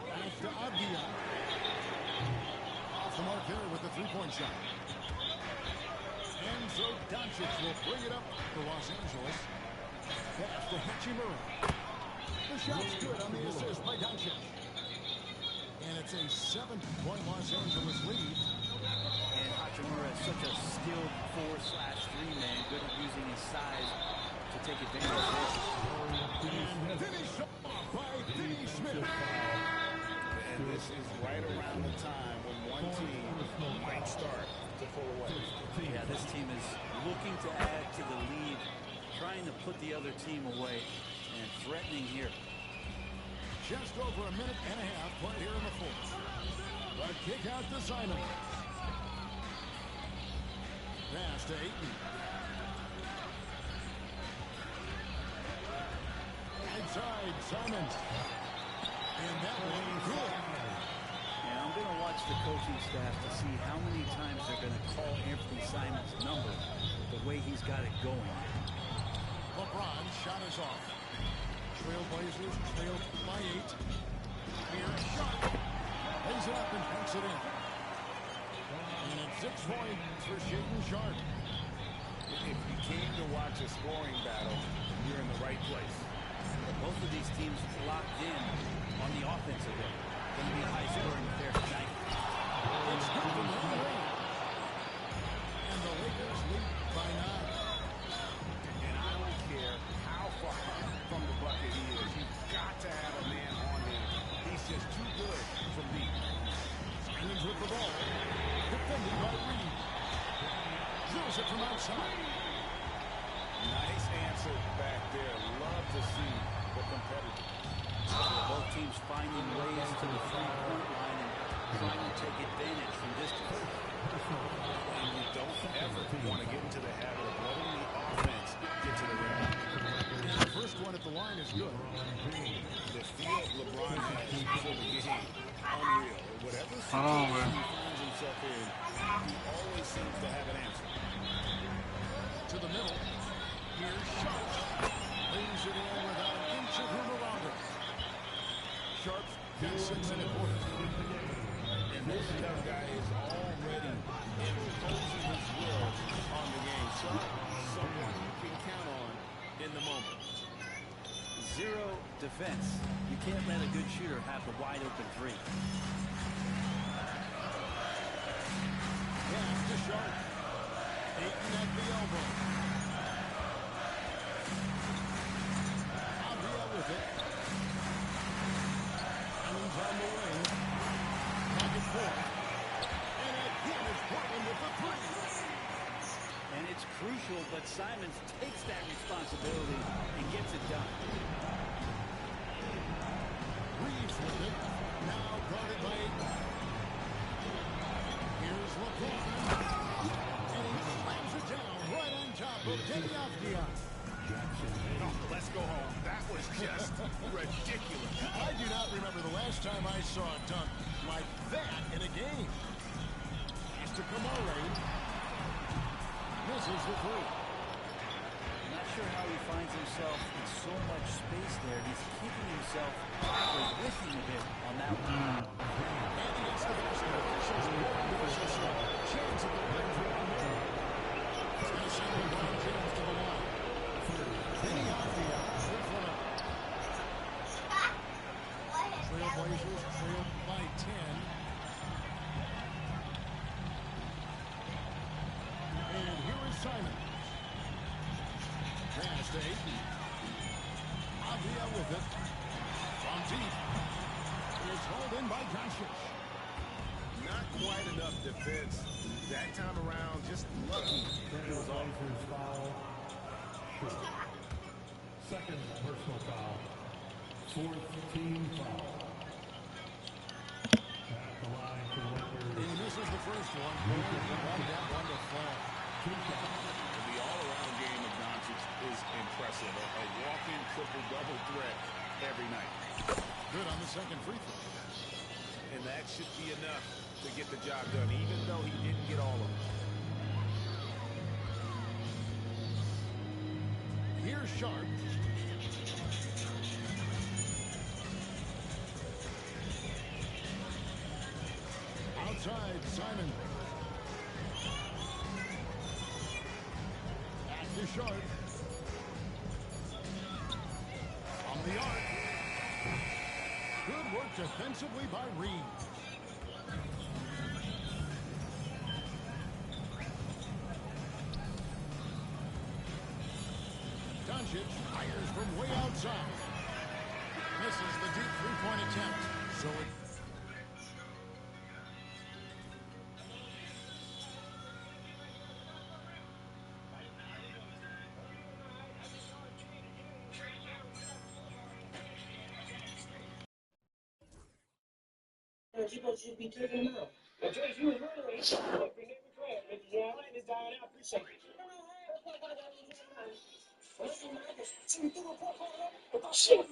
Pass to Avdia. Off the mark there with the three-point shot. And so Doncic will bring it up for Los Angeles. Pass to Hachimura. The shot's good on the assist by Doncic. And it's a 7-point Los Angeles lead. And Hachimura is such a skilled 4/3 man, good at using his size to take advantage of this. And finished off by Finney Smith. And this is right around the time when one team might start to pull away. Yeah, this team is looking to add to the lead, trying to put the other team away, and threatening here. Just over a minute and a half played here in the fourth. A kick out to Simon. Pass to Ayton. Inside, Simon. And that one good. And I'm going to watch the coaching staff to see how many times they're going to call Anthony Simon's number the way he's got it going. LeBron's shot is off. Trailblazers trail by 8. Here's shot. Lays it up and punks it in. And it's 6 points for Shaedon Sharpe. If you came to watch a scoring battle, you're in the right place. Both of these teams locked in on the offensive end. Going to be a high-scoring affair tonight. It's good from the lane. And the Lakers lead by 9. And I don't care how far from the bucket he is. You've got to have a man on him. He's just too good from deep. Simon's with the ball. Defended by Reed. Drills it from outside. Nice answer back there. Love to see the competitor. Both teams finding ways to the three-point line and trying to take advantage from distance. And you don't ever want to get into the habit of letting the offense get to the rim. And the first one at the line is good. Defense feel LeBron has for the game, unreal. Whatever Hold on, situation man. he finds himself in, he always seems to have an answer. To the middle. Here's Sharp. Brings it in without an inch of room around him. Sharp's got 6 in a quarter. And this tough guy is already imposing his will on the game. Sharp, someone you can count on in the moment. Zero defense. You can't let a good shooter have the wide open three. Pass to Sharp. Ayton at the elbow. Avdia with it. Simmons on the wing. Pocket four. And again it's Portland with the three. And it's crucial, but Simons takes that responsibility and gets it done. Reeves with it. Now guarded by Ayton. Here's LeBron. And he slams it down right on top of Kenny Avdia. Oh, let's go home. That was just ridiculous. I do not remember the last time I saw a dunk like that in a game. Pass to Kamara. Misses the three. Not sure how he finds himself in so much space there. He's keeping himself probably whiffing a bit on that one. And he gets the basket. Officials notice a chance at the rim for one more. He's going to send LeBron James to the line. Kenny Avdia with one up. Trailblazers trail by 10. And here is Simon. Pass to Ayton. Avdia with it. From deep. It's hauled in by Doncic. Not quite enough defense. That time around, just lucky. It was all. Foul. Short. Second personal foul. Fourth team foul. At the line for the Lakers. He misses the first one. He wanted that one to fall. The all-around game of Doncic is impressive. A walking triple-double threat every night. Good on the second free throw. And that should be enough to get the job done, even though he didn't get all of them. Here's Sharp. Outside, Simon. Back to Sharp. On the arc. Good work defensively by Reed. Doncic fires from way outside. Misses the deep three-point attempt. So it... You should be taking them out. Well, Trace, you was running late. Bring every class, Mr. John. It's dying out. Appreciate it. Shit.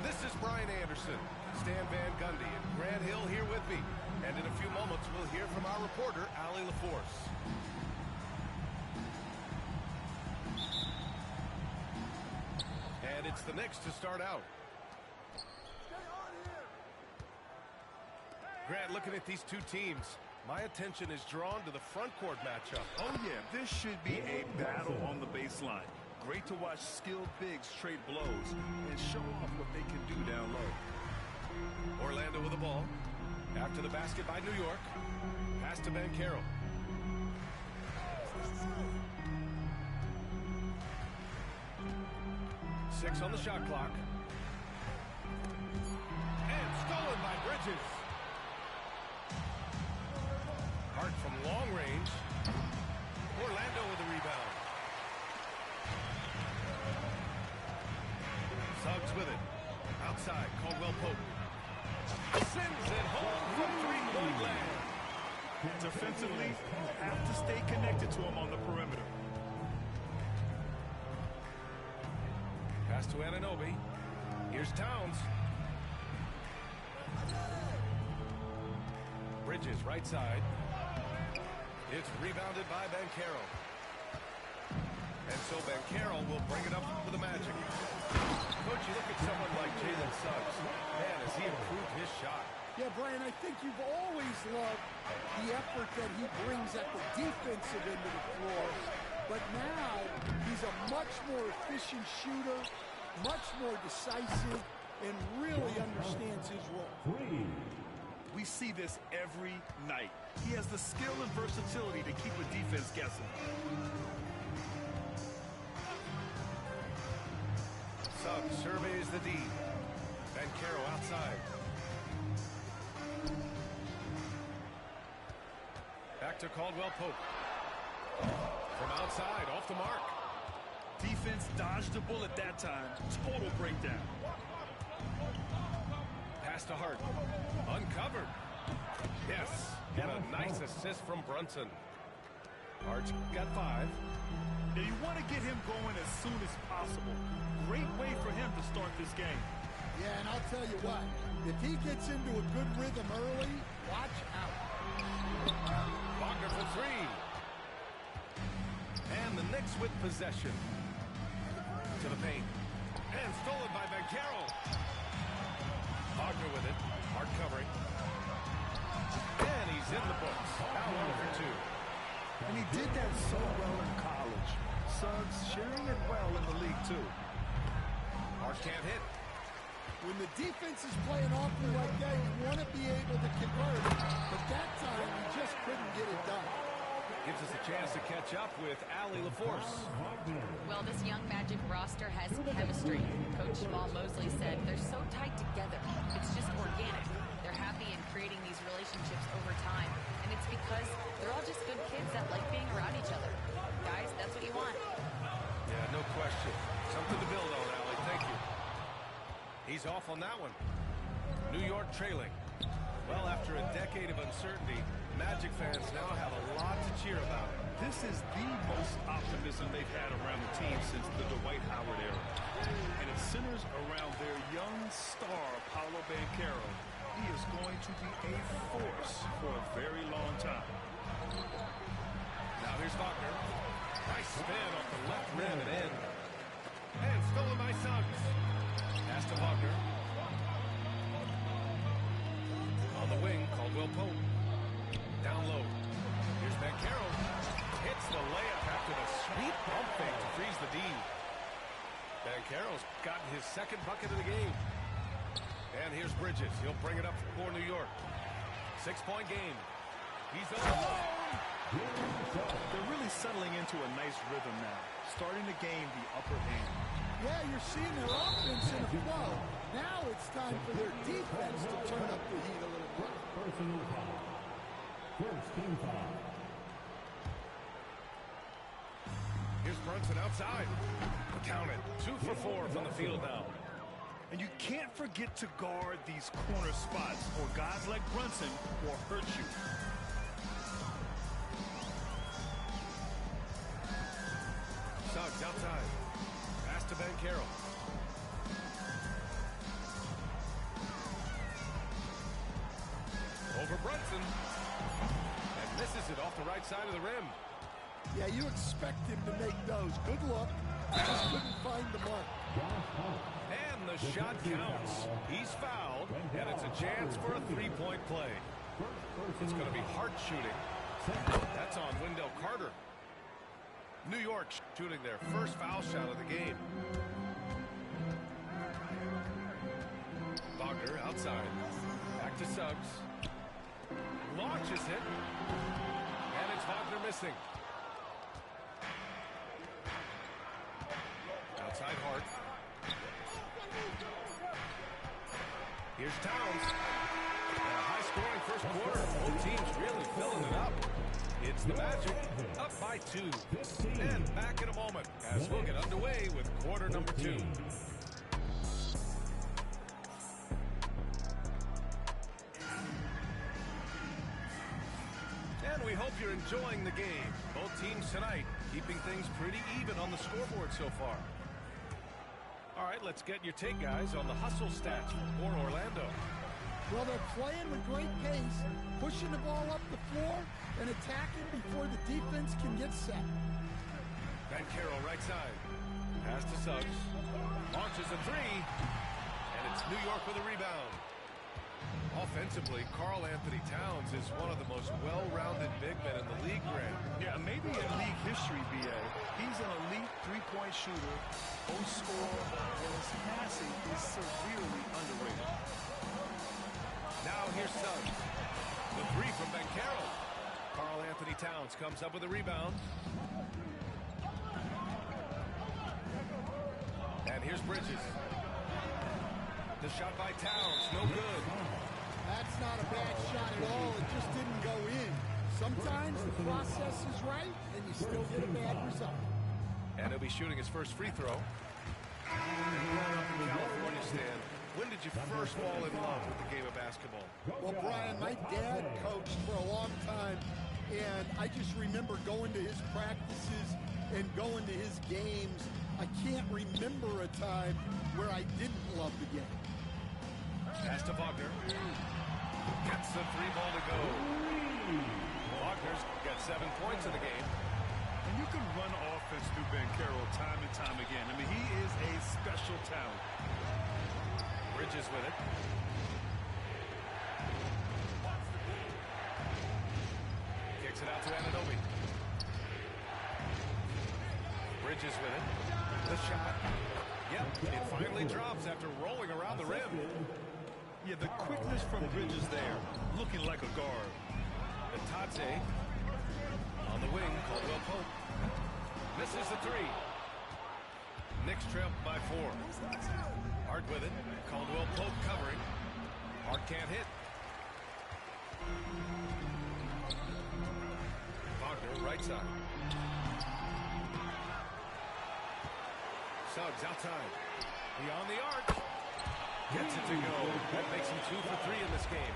This is Brian Anderson, Stan Van Gundy, and Grant Hill here with me. And in a few moments, we'll hear from our reporter, Allie LaForce. And it's the Knicks to start out. Grant, looking at these two teams, my attention is drawn to the front court matchup. Oh, yeah, this should be a battle on the baseline. Great to watch skilled bigs trade blows and show off what they can do down low. Orlando with the ball. After the basket by New York. Pass to Banchero. Six on the shot clock. And stolen by Bridges. Hart from long range. Orlando with the rebound. Suggs with it. Outside, Caldwell Pope. Sends it home from three-point land. Defensively, you have to stay connected to him on the perimeter. Pass to Anunoby. Here's Towns. Bridges, right side. It's rebounded by Banchero. And so Banchero will bring it up for the Magic. Coach, you look at someone like Jalen Suggs. Man, has he improved his shot. Yeah, Brian, I think you've always loved the effort that he brings at the defensive end of the floor. But now, he's a much more efficient shooter, much more decisive, and really understands his role. We see this every night. He has the skill and versatility to keep a defense guessing. Suggs surveys the D. Banchero outside. Back to Caldwell Pope. From outside, off the mark. Defense dodged the bullet that time. Total breakdown. Pass to Hart. Uncovered. Yes. And a nice assist from Brunson. Hart's got 5. Now you want to get him going as soon as possible. Great way for him to start this game. Yeah, and I'll tell you what, if he gets into a good rhythm early, watch out. Wagner for 3. And the Knicks with possession. To the paint. And stolen by Banchero. Wagner with it. Hart covering. And he's in the books. Now 1 for 2. And he did that so well in college. Suggs sharing it well in the league, too. Hart can't hit. When the defense is playing awfully like that, you want to be able to convert. But that time, he just couldn't get it done. Gives us a chance to catch up with Allie LaForce. Well, this young Magic roster has chemistry. Coach Jamal Mosley said they're so tight together. It's just organic. They're happy in creating these relationships over time. And it's because they're all just good kids that like being around each other. Guys, that's what you want. Yeah, no question. Something to build on, Allie. Thank you. He's off on that one. New York trailing. Well, after a decade of uncertainty, Magic fans now have a lot to cheer about. This is the most optimism they've had around the team since the Dwight Howard era. And it centers around their young star, Paolo Banchero. He is going to be a force for a very long time. Now here's Wagner. Nice spin off the left rim and in. And stolen by Suggs. Pass to Wagner. On the wing, Caldwell Pope. Down low. Here's Banchero. Hits the layup after the sweet pump fake to freeze the D. Banchero's gotten his second bucket of the game. And here's Bridges. He'll bring it up for New York. 6-point game. He's alone. They're really settling into a nice rhythm now, starting to gain the upper hand. Yeah, you're seeing their offense in a flow. Now it's time for their defense to turn up the heat a little bit. Personal foul. First team foul. Here's Brunson outside. Count it. 2 for 4 from the field now. And you can't forget to guard these corner spots, or guys like Brunson will hurt you. Suggs outside. Pass to Banchero. Over Brunson. And misses it off the right side of the rim. Yeah, you expect him to make those. Good luck. Just couldn't find the mark. And the shot counts. He's fouled, and it's a chance for a 3-point play. It's going to be hard shooting. That's on Wendell Carter. New York shooting their first foul shot of the game. Wagner outside. Back to Suggs. Launches it. And it's Wagner missing. Outside Hart. Here's Towns. And a high-scoring first quarter. Both teams really filling it up. It's the Magic up by 2. And back in a moment as we'll get underway with quarter number 2. And we hope you're enjoying the game. Both teams tonight keeping things pretty even on the scoreboard so far. All right, let's get your take, guys, on the hustle stats for Orlando. Well, they're playing with great pace, pushing the ball up the floor, and attacking before the defense can get set. Banchero right side. Pass to Suggs. Launches a 3. And it's New York with a rebound. Offensively, Karl-Anthony Towns is one of the most well-rounded big men in the league, Grant. Yeah, maybe in league history, B.A. He's an elite three-point shooter, post scorer, and his passing is severely underrated. Now here's Suggs. The 3 from Banchero. Karl-Anthony Towns comes up with a rebound. And here's Bridges. The shot by Towns, no good. That's not a bad shot at all. It just didn't go in. Sometimes the process is right, and you still get a bad result. And he'll be shooting his first free throw. Growing up in California, Stan, when did you first fall in love with the game of basketball? Well, Brian, my dad coached for a long time, and I just remember going to his practices and going to his games. I can't remember a time where I didn't love the game. Pass to Wagner. Gets the 3 ball to go. Wagner's got 7 points in the game. And you can run offense through Banchero time and time again. I mean, he is a special talent. Bridges with it. Kicks it out to Anunoby. Bridges with it. The shot. Yep, it finally drops after rolling around the rim. Yeah, the quickness from Bridges there, looking like a guard. Tate on the wing, Caldwell Pope. Misses the 3. Knicks trail by 4. Hart with it. Caldwell Pope covering. Hart can't hit. Wagner right side. Suggs outside. Beyond the arc. Gets it to go. That makes him 2 for 3 in this game.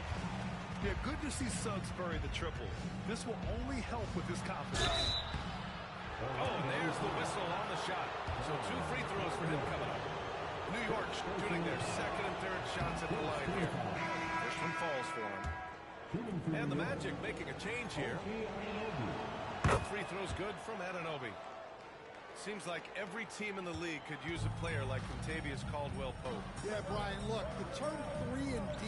Yeah, good to see Suggs bury the triple. This will only help with his confidence. Oh, and there's the whistle on the shot. So 2 free throws for him coming up. New York shooting their second and third shots at the line here. First one falls for him. And the Magic making a change here. 3 throws good from Anunoby. Seems like every team in the league could use a player like Kentavious Caldwell-Pope. Yeah, Brian, look, the term 3 and D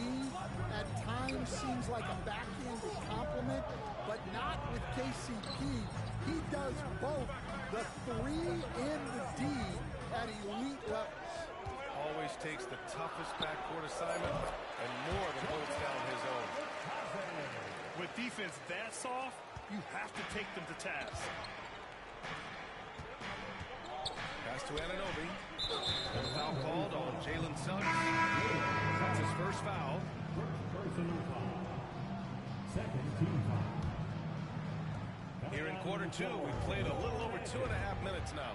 at times seems like a backhanded compliment, but not with KCP. He does both the 3 and the D at elite levels. All always takes the toughest backcourt assignment and more than holds down his own. With defense that soft, you have to take them to task. Pass to Anunoby. And foul called on Jalen Suggs. That's his first foul. Personal foul. Second team foul. Here in quarter two, we've played a little over 2.5 minutes now.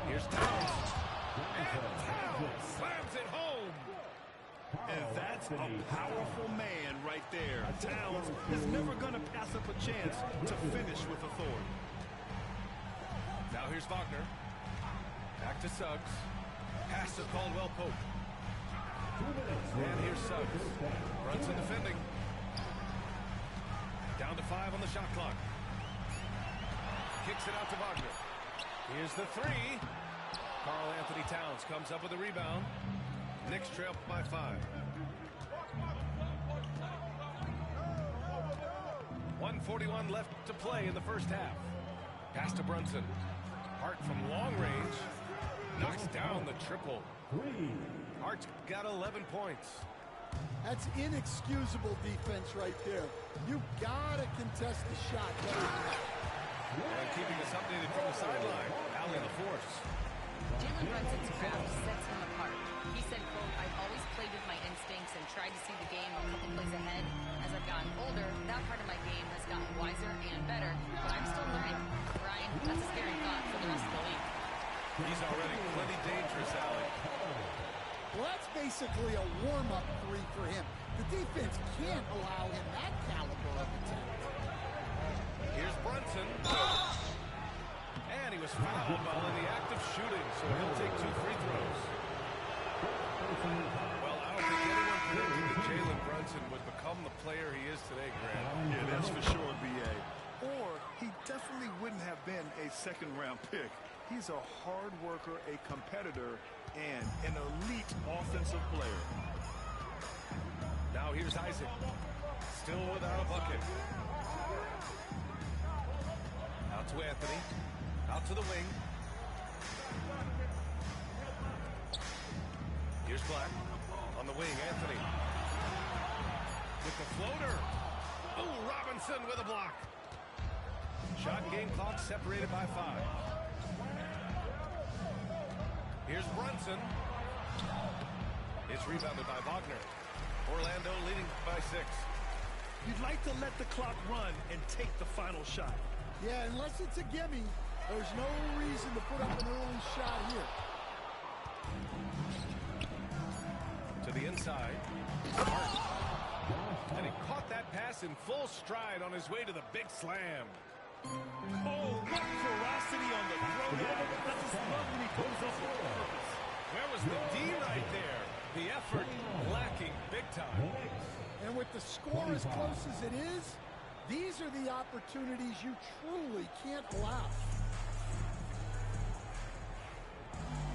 Here's Towns. And Towns slams it home. And that's a powerful man right there. Towns is never going to pass up a chance to finish with authority. Now here's Wagner. Back to Suggs. Pass to Caldwell Pope. And here's Suggs. Brunson defending. Down to 5 on the shot clock. Kicks it out to Wagner. Here's the three. Karl Anthony Towns comes up with a rebound. Knicks trail by 5. 1:41 left to play in the first half. Pass to Brunson. Hart from long range. Knocks down the triple. Hart's got 11 points. That's inexcusable defense right there. You gotta contest the shot better than that. And keeping us updated from the sideline, Allie LaForce. Jalen Brunson's craft sets him apart. He said, quote, "I've always played with my instincts and tried to see the game a couple plays ahead. As I've gotten older, that part of my game has gotten wiser and better, but I'm still learning." Ryan, that's a scary thought for the rest of the league. He's already plenty dangerous, Allie. Well, that's basically a warm-up three for him. The defense can't allow him that caliber of attempt. Here's Brunson. And he was fouled while in the act of shooting, so he'll take 2 free throws. Well, I don't think anyone predicted that Jalen Brunson would become the player he is today, Grant. Yeah, that's for sure, B.A. Or he definitely wouldn't have been a second-round pick. He's a hard worker, a competitor, and an elite offensive player. Now here's Isaac. Still without a bucket. Out to Anthony. Out to the wing. Here's Black. On the wing, Anthony. With the floater. Oh, Robinson with a block. Shot and game clock separated by 5. Here's Brunson. It's rebounded by Wagner. Orlando leading by 6. You'd like to let the clock run and take the final shot. Yeah, unless it's a gimme, there's no reason to put up an early shot here. To the inside. Hart. And he caught that pass in full stride on his way to the big slam. Oh, what ferocity on the throwdown. I just love when he goes up with purpose. Where was the D right there? The effort lacking big time. And with the score as close as it is, these are the opportunities you truly can't allow.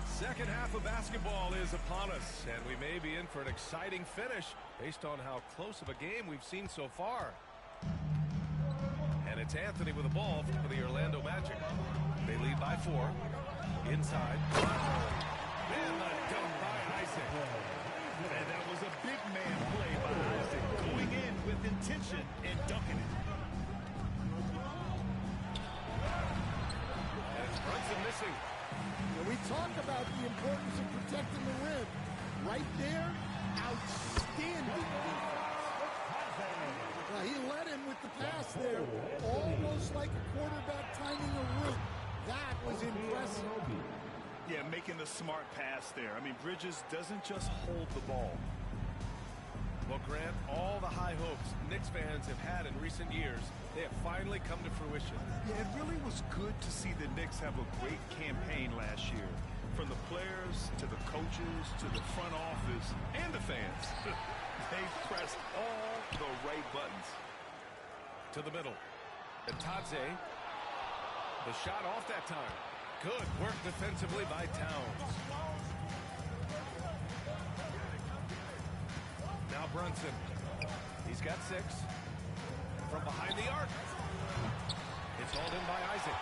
Second half of basketball is upon us, and we may be in for an exciting finish based on how close of a game we've seen so far. And it's Anthony with the ball for the Orlando Magic. They lead by 4. Inside. And the dunk by Isaac. And that was a big man play by Isaac, going in with intention and dunking it. And it's Brunson missing. When we talk about the importance of protecting the rim, right there, outstanding defense. Now, he led him with the pass there, almost like a quarterback timing a route. That was impressive. Yeah, making the smart pass there. I mean, Bridges doesn't just hold the ball. Well, Grant, all the high hopes Knicks fans have had in recent years, they have finally come to fruition. Yeah, it really was good to see the Knicks have a great campaign last year. From the players, to the coaches, to the front office, and the fans. They pressed all the right buttons. To the middle. And Tadze. The shot off that time. Good work defensively by Towns. Now Brunson. He's got 6. From behind the arc. It's hauled in by Isaac.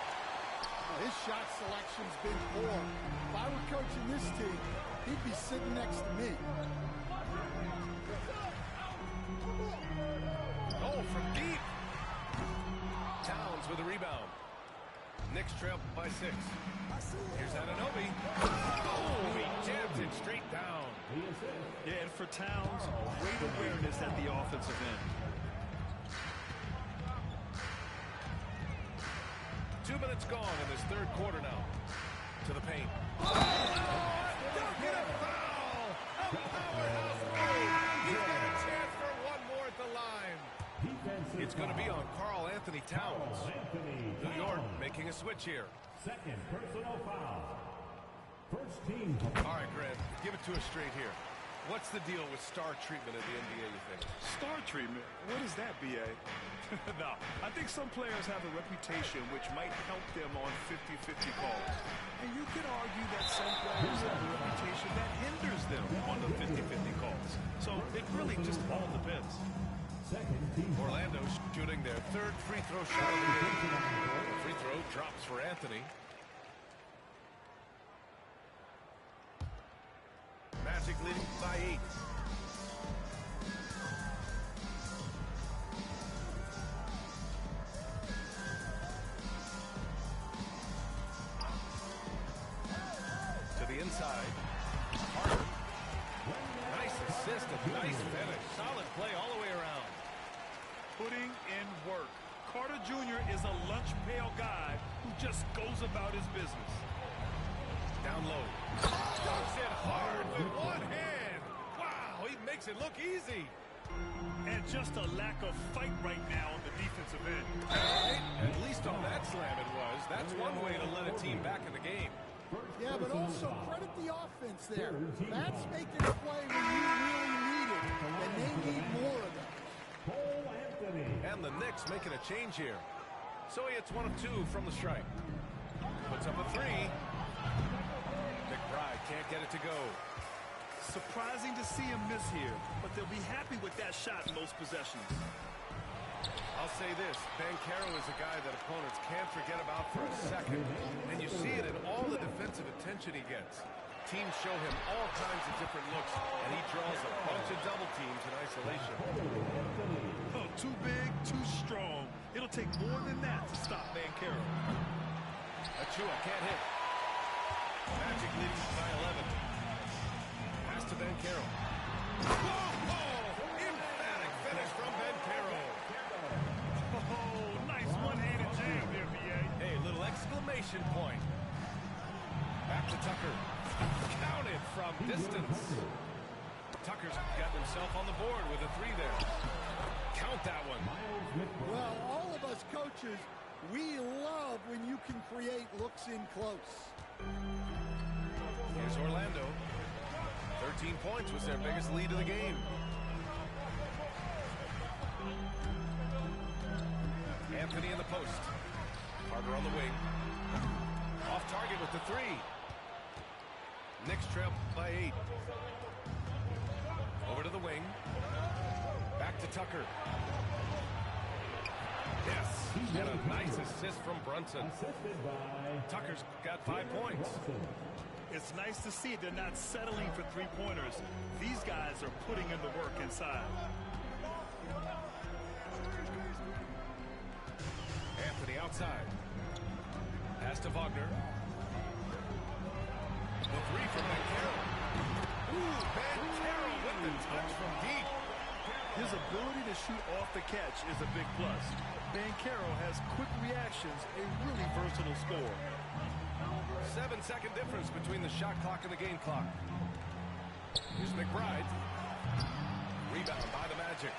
His shot selection's been poor. If I were coaching this team, he'd be sitting next to me. Oh, from deep. Towns with a rebound. Knicks trail by 6. Here's Anunoby. Oh, he jams it straight down. Yeah, and for Towns, great awareness at the offensive end. 2 minutes gone in this third quarter now. To the paint. Don't get a foul! A powerhouse move! He's got a chance for one more at the line. It's going to be on Karl Anthony Towns. New York making a switch here. Second personal foul. First team. All right, Grant, give it to us straight here. What's the deal with star treatment in the NBA, you think? Star treatment? What is that, B.A.? No, I think some players have a reputation which might help them on 50-50 calls. And you could argue that some players have a reputation that hinders them on the 50-50 calls. So it really just all depends. Orlando shooting their third free throw shot of the game. Free throw drops for Anthony. Magic leading by 8. To the inside. Harden. Nice assist, a nice finish. Solid play all the way around. Putting in work. Carter Jr. is a lunch pail guy who just goes about his business. Down low. Dunks it hard with one hand. Wow, he makes it look easy. And just a lack of fight right now on the defensive end. At least on that slam it was. That's one way to let a team back in the game. Yeah, but also credit the offense there. That's making a play when you really need it, and they need more of that. And the Knicks making a change here. So he hits 1 of 2 from the stripe. Puts up a 3. McBride can't get it to go. Surprising to see him miss here, but they'll be happy with that shot in most possessions. I'll say this, Banchero is a guy that opponents can't forget about for a second. And you see it in all the defensive attention he gets. Teams show him all kinds of different looks, and he draws a bunch of double teams in isolation. Oh, too big, too strong. It'll take more than that to stop Banchero. Achua can't hit. Magic leading by 11. Pass to Banchero. Oh, emphatic finish from Banchero. Oh, nice one-handed jam there, B.A. Hey, little exclamation point. Back to Tucker. Counted from distance. Tucker's got himself on the board with a 3 there. Count that one. Well, all of us coaches, we love when you can create looks in close. Here's Orlando. 13 points was their biggest lead of the game. Anthony in the post. Carter on the wing. Off target with the 3. Knicks trail by 8. Over to the wing. Back to Tucker. Yes, and a nice assist from Brunson. Tucker's got 5 points. It's nice to see they're not settling for three-pointers. These guys are putting in the work inside. Anthony outside. Pass to Wagner. The 3 from Banchero. Ooh, Banchero with the touch from deep. His ability to shoot off the catch is a big plus. Banchero has quick reactions, a really versatile scorer. 7-second difference between the shot clock and the game clock. Here's McBride. Rebound by the Magic.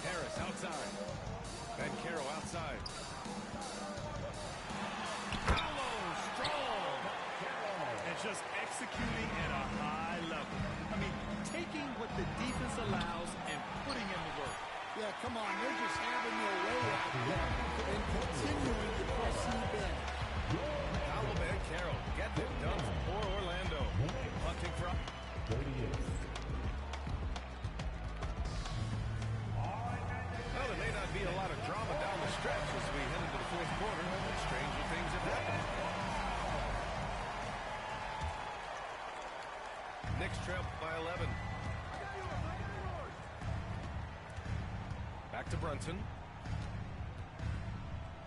Harris outside. Banchero outside. Paolo strong. And just executing at a high level. I mean, taking what the defense allows and putting in the work. Yeah, come on, they're just having their way out there and continuing to proceed in. Paolo Banchero getting it done for Orlando. Hunting for... Well, there may not be a lot of drama down the stretch as we head into the fourth quarter, but stranger things have happened. Knicks trail by 11. Back to Brunson.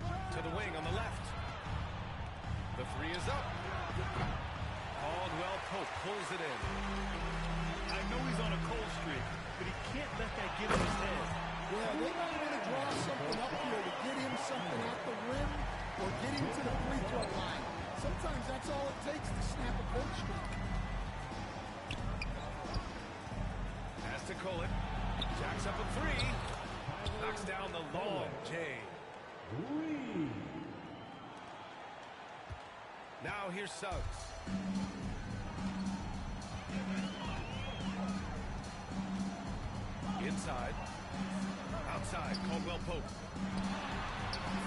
To the wing on the left. The three is up. Caldwell Pope pulls it in. I know he's on a cold streak, but he can't let that get in his head. Yeah, they might want to draw something up here to get him something at the rim or get him to the free throw line. Sometimes that's all it takes to snap a cold streak. Pass to Kolek. Jacks up a three. Knocks down the long J. Now here's Suggs. Inside. Outside, Caldwell Pope.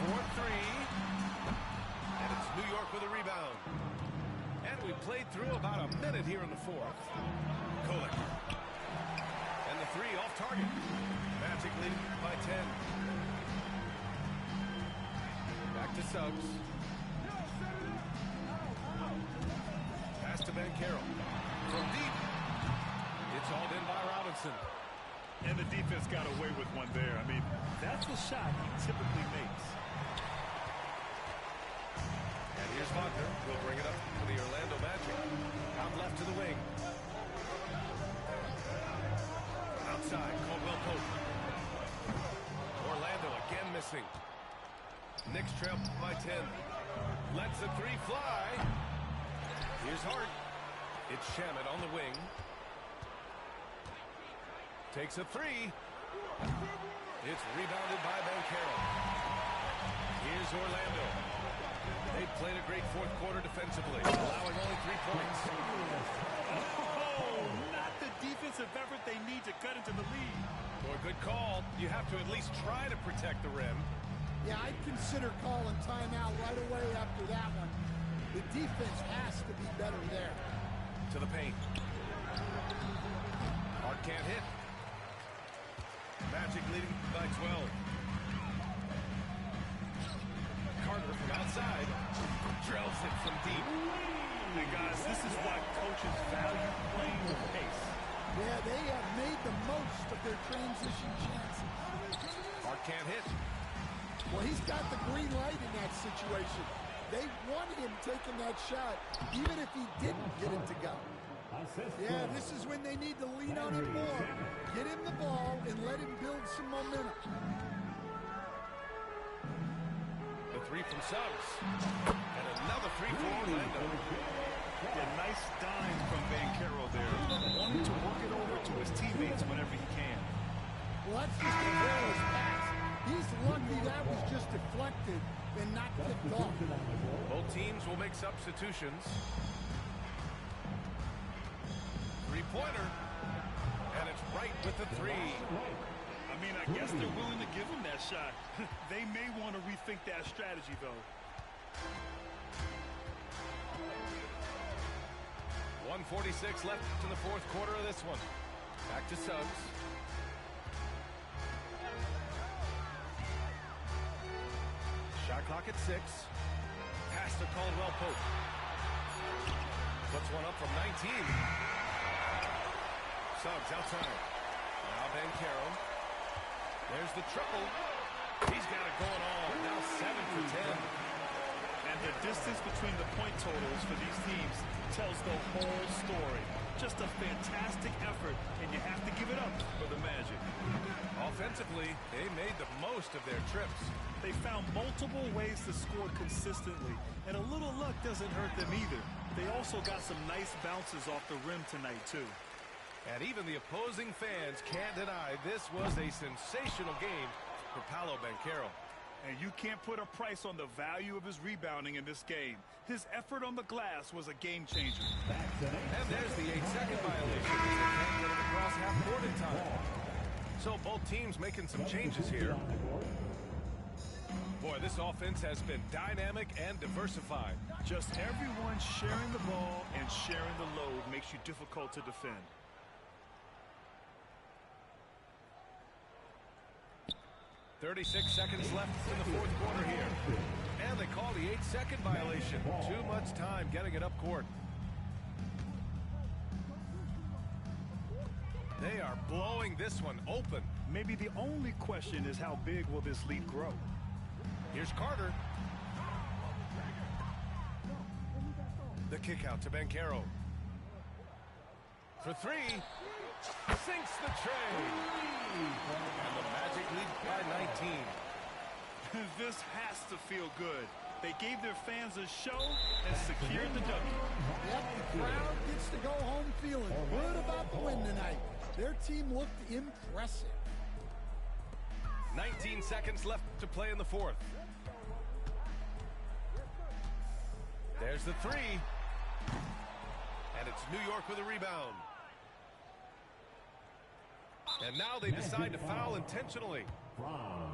4-3. And it's New York with a rebound. And we played through about a minute here in the fourth. Kolek. And the three off target. Magic leading by 10. Back to Suggs. Pass to Banchero. From deep. It's hauled in by Robinson. And the defense got away with one there. I mean, that's the shot he typically makes. And here's Wagner. We'll bring it up for the Orlando Magic. Out left to the wing. Outside, Caldwell Pope. Orlando again missing. Knicks trail by 10. Lets the three fly. Here's Hart. It's Shamet on the wing. Takes a three. It's rebounded by Banchero. Here's Orlando. They played a great fourth quarter defensively, allowing only 3 points. Oh, not the defensive effort they need to cut into the lead. Boy, good call. You have to at least try to protect the rim. Yeah, I'd consider calling timeout right away after that one. The defense has to be better there. To the paint. Hart can't hit. Magic leading by 12. Carter from outside. Drills it from deep. And guys, this is why coaches value playing with pace. Yeah, they have made the most of their transition chances. Hart can't hit. Well, he's got the green light in that situation. They want him taking that shot, even if he didn't get it to go. Yeah, this is when they need to lean on him more. Get him the ball and let him build some momentum. The three from Suggs. And another three for Orlando. A nice dime from Banchero there. Wanting to work it over to his teammates whenever he can. Well, that's just a careless pass. He's lucky that was just deflected and not picked off. Both teams will make substitutions. Three-pointer. And it's right with the three. I mean, I guess they're willing to give him that shot. They may want to rethink that strategy, though. 1:46 left in the fourth quarter of this one. Back to Suggs. Shot clock at 6. Pass to Caldwell Pope. Puts one up from 19. Suggs outside. Now Banchero. There's the triple. He's got it going on. Now 7 for 10. And the distance between the point totals for these teams tells the whole story. Just a fantastic effort, and you have to give it up for the Magic. Offensively, they made the most of their trips. They found multiple ways to score consistently, and a little luck doesn't hurt them either. They also got some nice bounces off the rim tonight, too. And even the opposing fans can't deny this was a sensational game for Paolo Banchero. And you can't put a price on the value of his rebounding in this game. His effort on the glass was a game changer. And there's the 8-second violation as they can't get it across half court in time. So both teams making some changes here. Boy, this offense has been dynamic and diversified. Just everyone sharing the ball and sharing the load makes you difficult to defend. .36 seconds left in the fourth quarter here. And they call the 8-second violation. Too much time getting it up court. They are blowing this one open. Maybe the only question is how big will this lead grow? Here's Carter. The kick out to Banchero. For three. Sinks the tray. And the Magic lead by 19. This has to feel good. They gave their fans a show and secured the W. Yep, the crowd gets to go home feeling good about the win tonight. Their team looked impressive. 19 seconds left to play in the fourth. There's the three. And it's New York with a rebound. And now they decide to foul intentionally.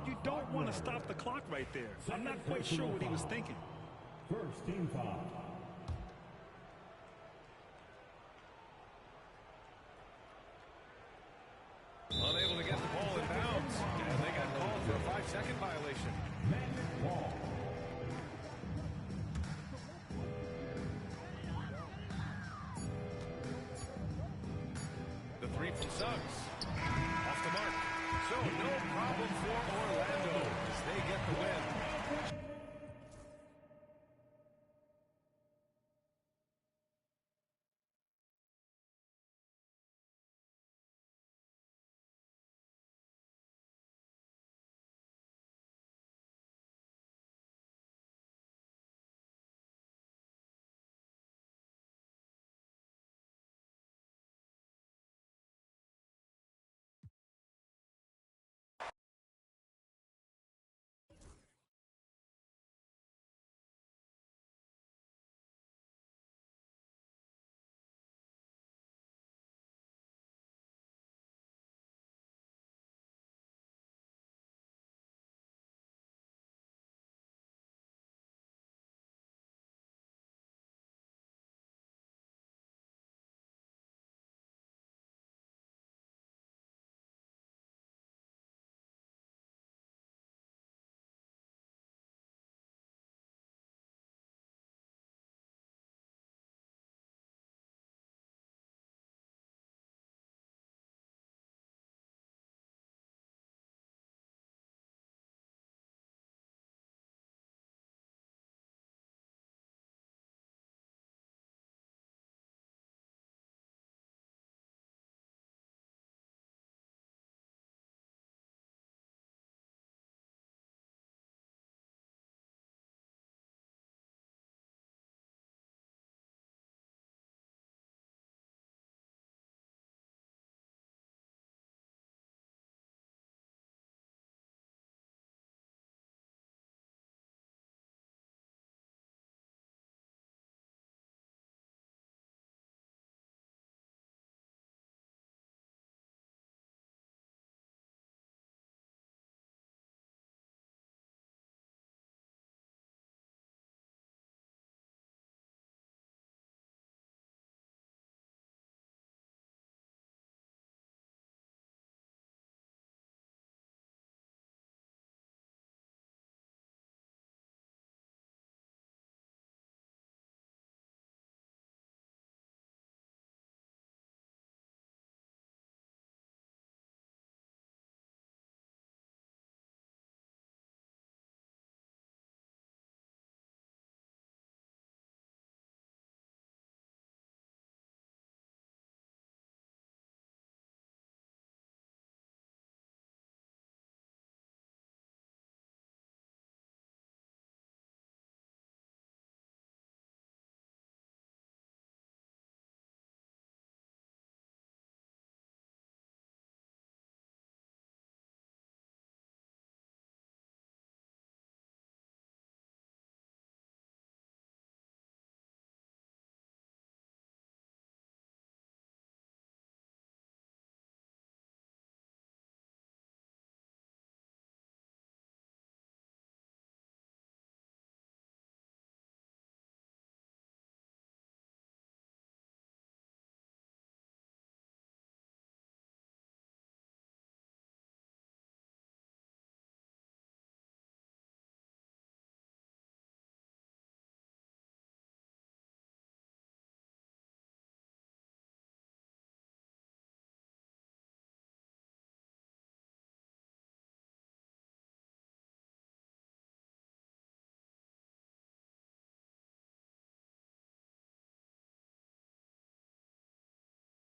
You don't want to stop the clock right there. I'm not quite sure what he was thinking. First team foul. Unable to get the ball in bounds. And they got called for a 5-second violation. Magic ball. The three from Suggs. Off the mark. So no problem for Orlando as they get the win.